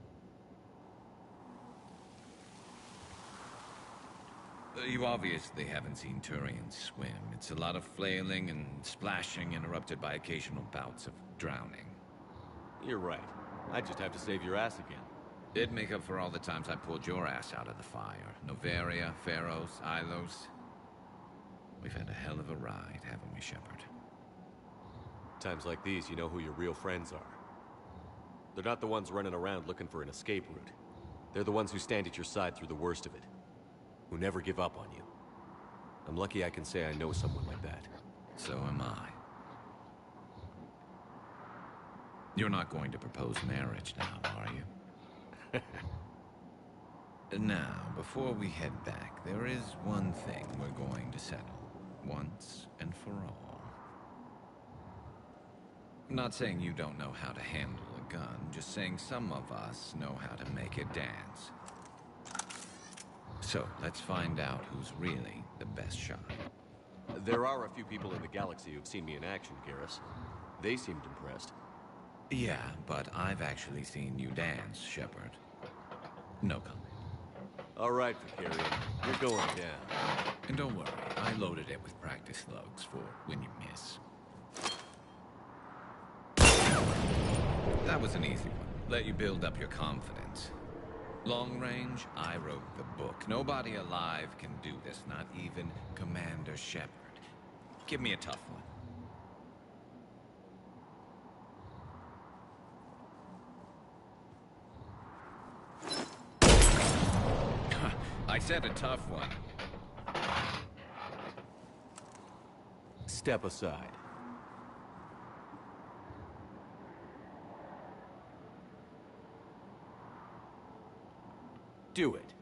You obviously haven't seen Turians swim. It's a lot of flailing and splashing, interrupted by occasional bouts of drowning. You're right. I just have to save your ass again. It'd make up for all the times I pulled your ass out of the fire. Noveria, Pharos, Ilos. We've had a hell of a ride, haven't we, Shepard? Times like these, you know who your real friends are. They're not the ones running around looking for an escape route. They're the ones who stand at your side through the worst of it. Who never give up on you. I'm lucky I can say I know someone like that. So am I. You're not going to propose marriage now, are you? Now, before we head back, there is one thing we're going to settle. Once and for all. I'm not saying you don't know how to handle a gun, just saying some of us know how to make it dance. So, let's find out who's really the best shot. There are a few people in the galaxy who've seen me in action, Garrus. They seemed impressed. Yeah, but I've actually seen you dance, Shepard. No comment. All right, Vicarian. You're going down. And don't worry, I loaded it with practice slugs for when you miss. That was an easy one. Let you build up your confidence. Long range, I wrote the book. Nobody alive can do this, not even Commander Shepard. Give me a tough one. I said a tough one. Step aside. Do it.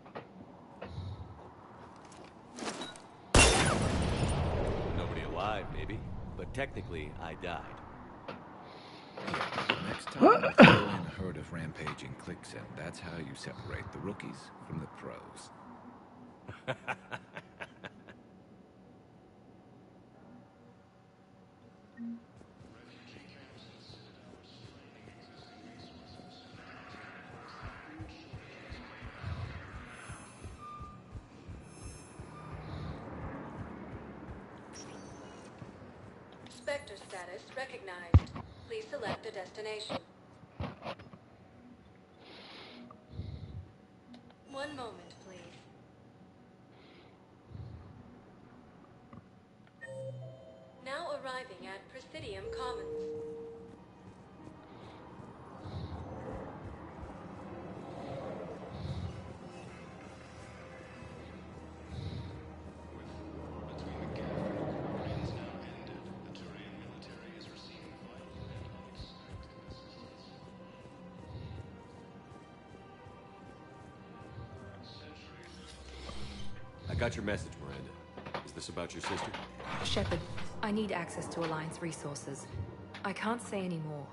Nobody alive, maybe. But technically, I died. Next time, you throw in a herd of rampaging cliques, and that's how you separate the rookies from the pros. Spectre status recognized. Please select a destination. One moment, please. Now arriving at Presidium Commons. I got your message, Miranda. Is this about your sister? Shepard, I need access to Alliance resources. I can't say any more.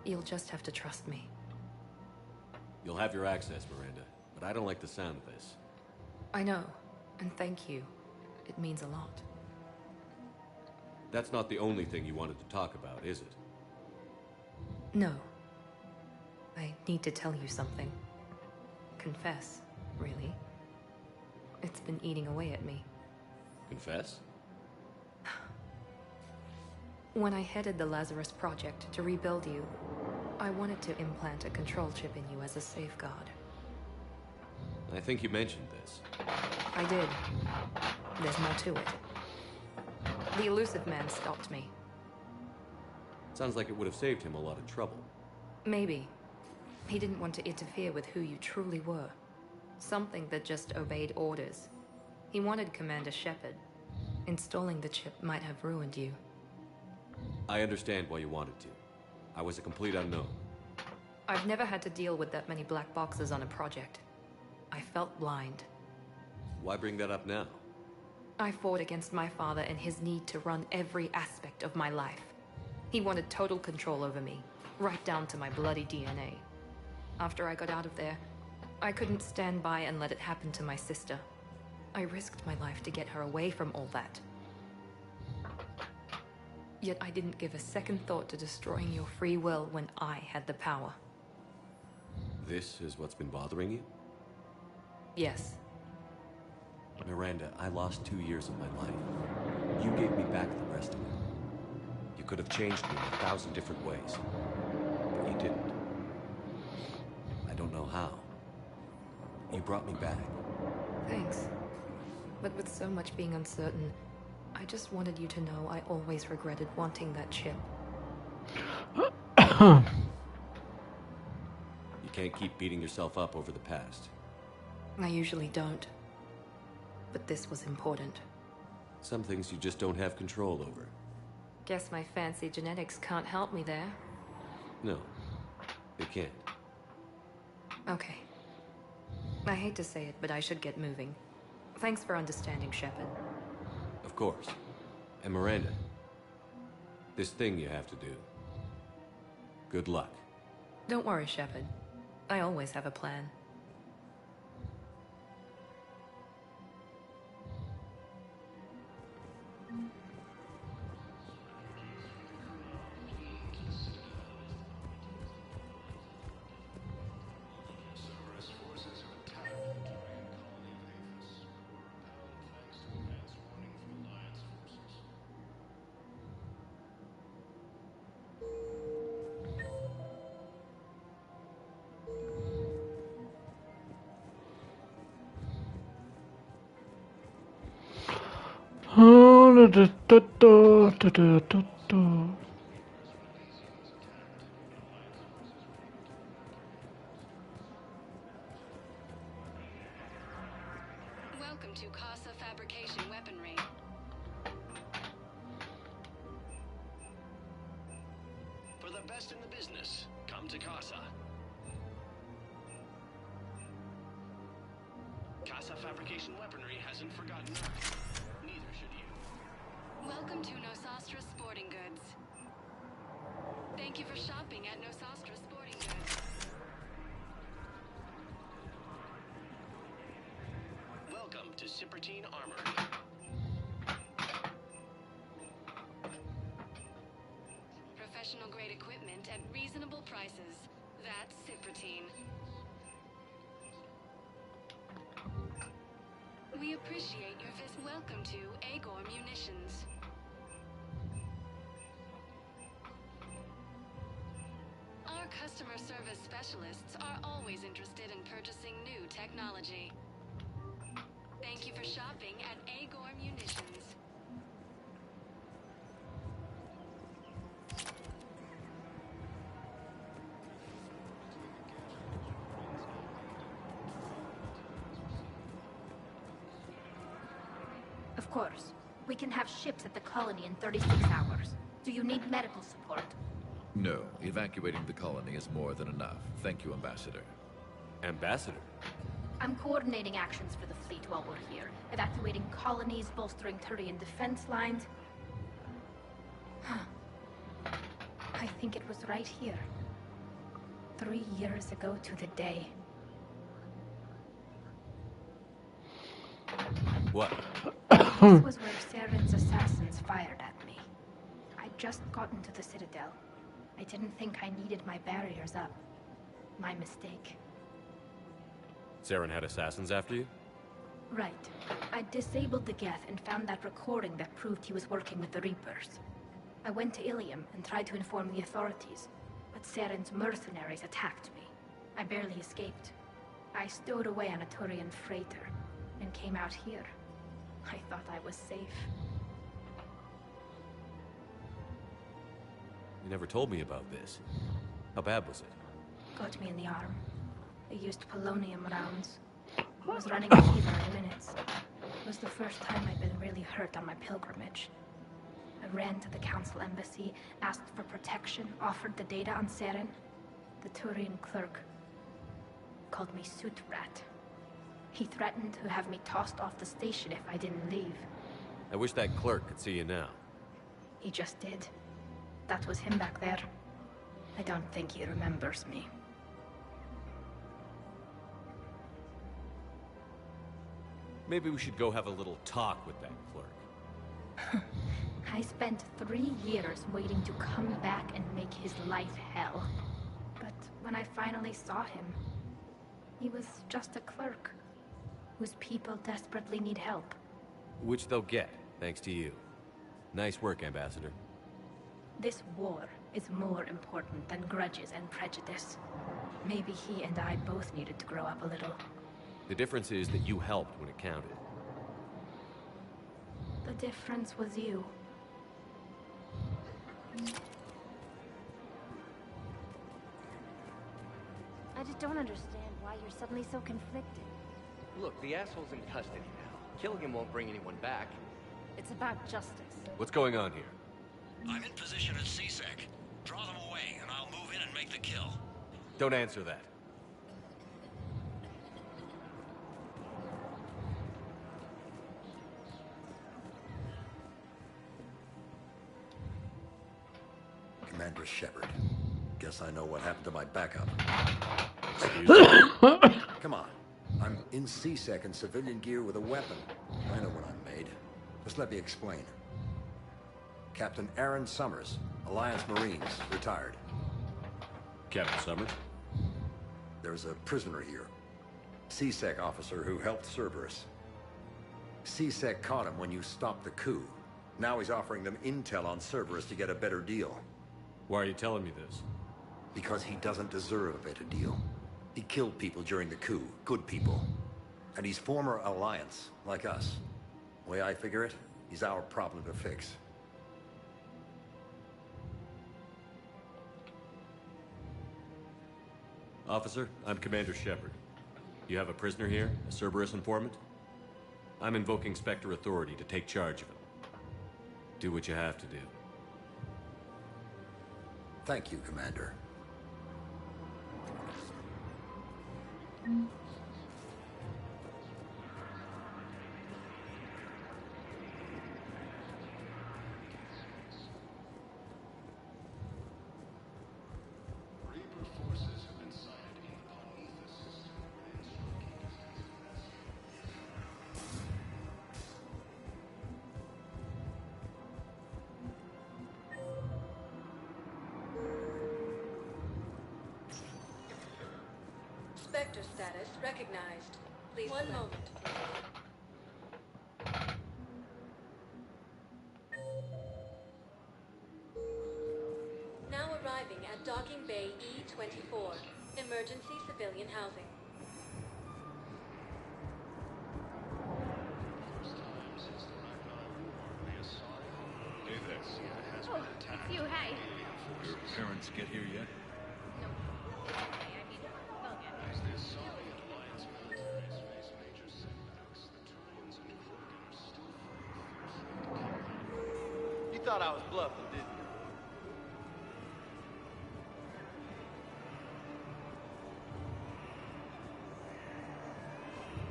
You'll just have to trust me. You'll have your access, Miranda, but I don't like the sound of this. I know, and thank you. It means a lot. That's not the only thing you wanted to talk about, is it? No. I need to tell you something. Confess, really. It's been eating away at me. Confess? When I headed the Lazarus Project to rebuild you, I wanted to implant a control chip in you as a safeguard. I think you mentioned this. I did. There's more to it. The Illusive Man stopped me. Sounds like it would have saved him a lot of trouble. Maybe. He didn't want to interfere with who you truly were. Something that just obeyed orders. He wanted Commander Shepard. Installing the chip might have ruined you. I understand why you wanted to. I was a complete unknown. I've never had to deal with that many black boxes on a project. I felt blind. Why bring that up now? I fought against my father and his need to run every aspect of my life. He wanted total control over me, right down to my bloody DNA. After I got out of there, I couldn't stand by and let it happen to my sister. I risked my life to get her away from all that. Yet I didn't give a second thought to destroying your free will when I had the power. This is what's been bothering you? Yes. Miranda, I lost 2 years of my life. You gave me back the rest of it. You could have changed me in 1,000 different ways. But you didn't. I don't You brought me back. Thanks. But with so much being uncertain, I just wanted you to know I always regretted wanting that chip. You can't keep beating yourself up over the past. I usually don't. But this was important. Some things you just don't have control over. Guess my fancy genetics can't help me there. No, they can't. Okay. I hate to say it, but I should get moving. Thanks for understanding, Shepard. Of course. And Miranda, this thing you have to do. Good luck. Don't worry, Shepard. I always have a plan. Welcome to Casa Fabrication Weaponry. For the best in the business, come to Casa. Casa Fabrication Weaponry hasn't forgotten Earth. Neither should you. Welcome to Nosastra Sporting Goods. Thank you for shopping at Nosastra Sporting Goods. Welcome to Cipertine Armory. Professional grade equipment at reasonable prices. That's Cipertine. We appreciate your visit. Welcome to Agor Munitions. Our customer service specialists are always interested in purchasing new technology. Thank you for shopping at Agor Munitions. Of course. We can have ships at the colony in 36 hours. Do you need medical support? No. Evacuating the colony is more than enough. Thank you, Ambassador. Ambassador? I'm coordinating actions for the fleet while we're here. Evacuating colonies, bolstering Turian defense lines. I think it was right here. 3 years ago to the day. What? This was where Saren's assassins fired at me. I'd just gotten to the Citadel. I didn't think I needed my barriers up. My mistake. Saren had assassins after you? Right. I disabled the Geth and found that recording that proved he was working with the Reapers. I went to Ilium and tried to inform the authorities, but Saren's mercenaries attacked me. I barely escaped. I stowed away on a Turian freighter and came out here. I thought I was safe. You never told me about this. How bad was it? Got me in the arm. I used polonium rounds. I was running a fever in minutes. It was the first time I'd been really hurt on my pilgrimage. I ran to the council embassy, asked for protection, offered the data on Saren. The Turian clerk called me Soot Rat. He threatened to have me tossed off the station if I didn't leave. I wish that clerk could see you now. He just did. That was him back there. I don't think he remembers me. Maybe we should go have a little talk with that clerk. I spent 3 years waiting to come back and make his life hell. But when I finally saw him, he was just a clerk whose people desperately need help. Which they'll get, thanks to you. Nice work, Ambassador. This war is more important than grudges and prejudice. Maybe he and I both needed to grow up a little. The difference is that you helped when it counted. The difference was you. I just don't understand why you're suddenly so conflicted. Look, the asshole's in custody now. Killing him won't bring anyone back. It's about justice. What's going on here? I'm in position at CSEC. Draw them away, and I'll move in and make the kill. Don't answer that. Commander Shepard. Guess I know what happened to my backup. Excuse me? Come on. I'm in CSEC in civilian gear with a weapon. I know what I'm made. Just let me explain. Captain Aaron Summers, Alliance Marines, retired. Captain Summers? There's a prisoner here. CSEC officer who helped Cerberus. CSEC caught him when you stopped the coup. Now he's offering them intel on Cerberus to get a better deal. Why are you telling me this? Because he doesn't deserve a better deal. He killed people during the coup, good people. And he's former Alliance, like us. The way I figure it, he's our problem to fix. Officer, I'm Commander Shepard. You have a prisoner here, a Cerberus informant? I'm invoking Spectre authority to take charge of him. Do what you have to do. Thank you, Commander. Spectre status recognized. Please one moment. Now arriving at Docking Bay E-24. Emergency civilian housing. Hey there. Oh, it's you, hey. Your parents get here yet? You thought I was bluffing, didn't you?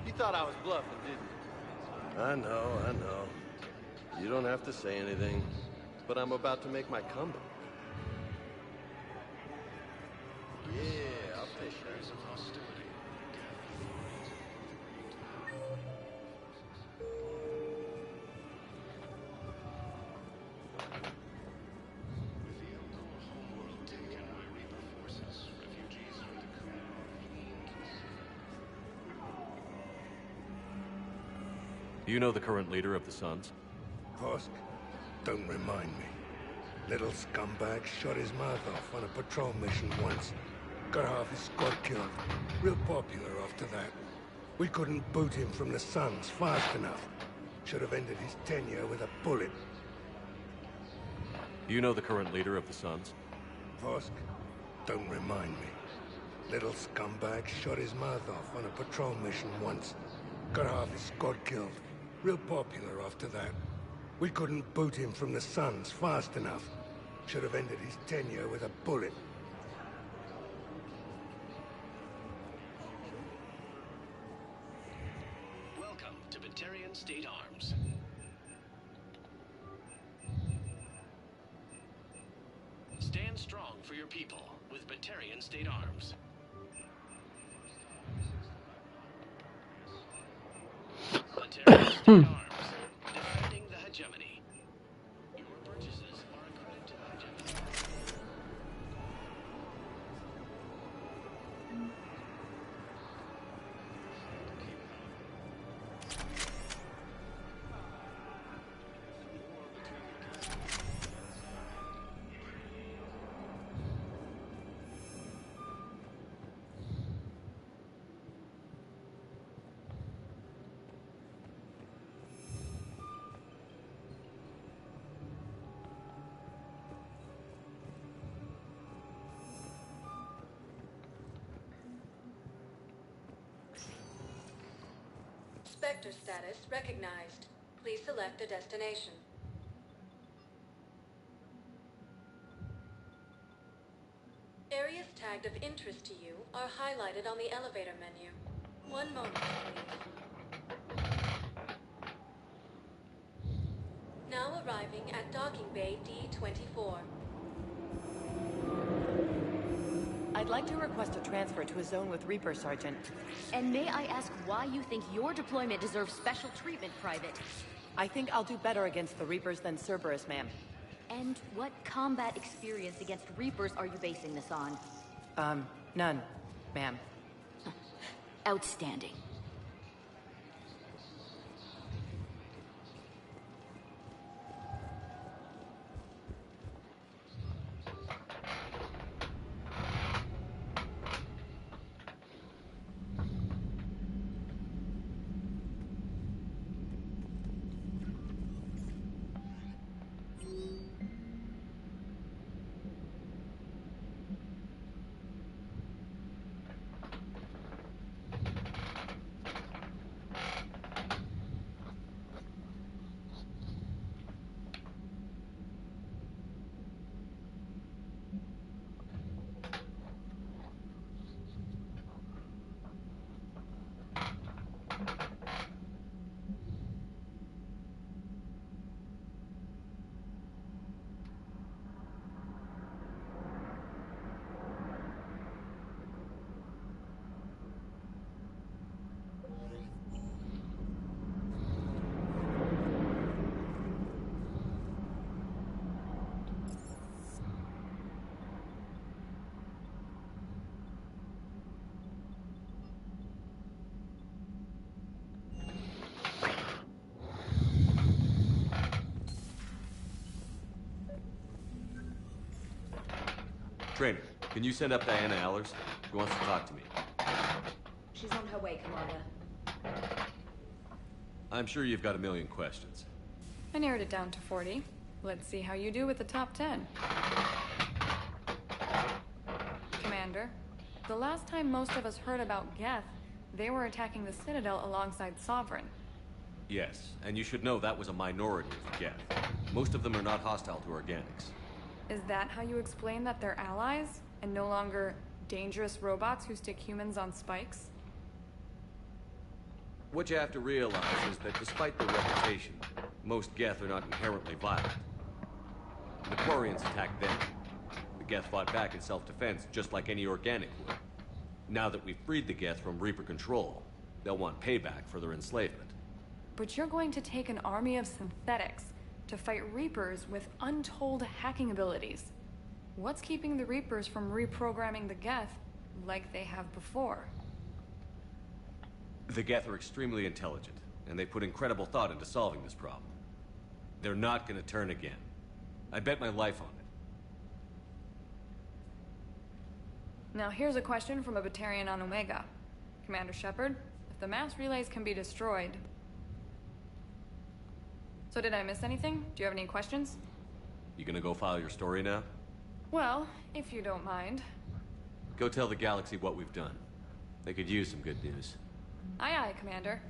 You thought I was bluffing, didn't you? I know. You don't have to say anything, but I'm about to make my comeback. Yeah, I'll take that. Do you know the current leader of the Suns? Vosk? Don't remind me. Little scumbag shot his mouth off on a patrol mission once. Got half his squad killed. Real popular after that. We couldn't boot him from the Suns fast enough. Should have ended his tenure with a bullet. Do you know the current leader of the Suns? Vosk? Don't remind me. Little scumbag shot his mouth off on a patrol mission once. Got half his squad killed. Real popular after that. We couldn't boot him from the Suns fast enough. Should have ended his tenure with a bullet. Welcome to Batarian State Arms. Stand strong for your people with Batarian State Arms. Batarian State Arms. Defending the hegemony. Your purchases are a credit to the hegemony. Spectre status recognized. Please select a destination. Areas tagged of interest to you are highlighted on the elevator menu. One moment, please. Now arriving at docking bay D-24. I'd like to request a transfer to a zone with Reaper, Sergeant. And may I ask why you think your deployment deserves special treatment, Private? I think I'll do better against the Reapers than Cerberus, ma'am. And what combat experience against Reapers are you basing this on? None, ma'am. Outstanding. Trainer, can you send up Diana Allers? She wants to talk to me. She's on her way, Commander. I'm sure you've got a million questions. I narrowed it down to 40. Let's see how you do with the top 10. Commander, the last time most of us heard about Geth, they were attacking the Citadel alongside Sovereign. Yes, and you should know that was a minority of Geth. Most of them are not hostile to organics. Is that how you explain that they're allies, and no longer dangerous robots who stick humans on spikes? What you have to realize is that despite their reputation, most Geth are not inherently violent. The Quarians attacked them. The Geth fought back in self-defense, just like any organic would. Now that we've freed the Geth from Reaper control, they'll want payback for their enslavement. But you're going to take an army of synthetics to fight Reapers with untold hacking abilities. What's keeping the Reapers from reprogramming the Geth like they have before? The Geth are extremely intelligent, and they put incredible thought into solving this problem. They're not gonna turn again. I bet my life on it. Now here's a question from a Batarian on Omega. Commander Shepard, if the mass relays can be destroyed... So did I miss anything? Do you have any questions? You gonna go file your story now? Well, if you don't mind. Go tell the galaxy what we've done. They could use some good news. Aye aye, Commander.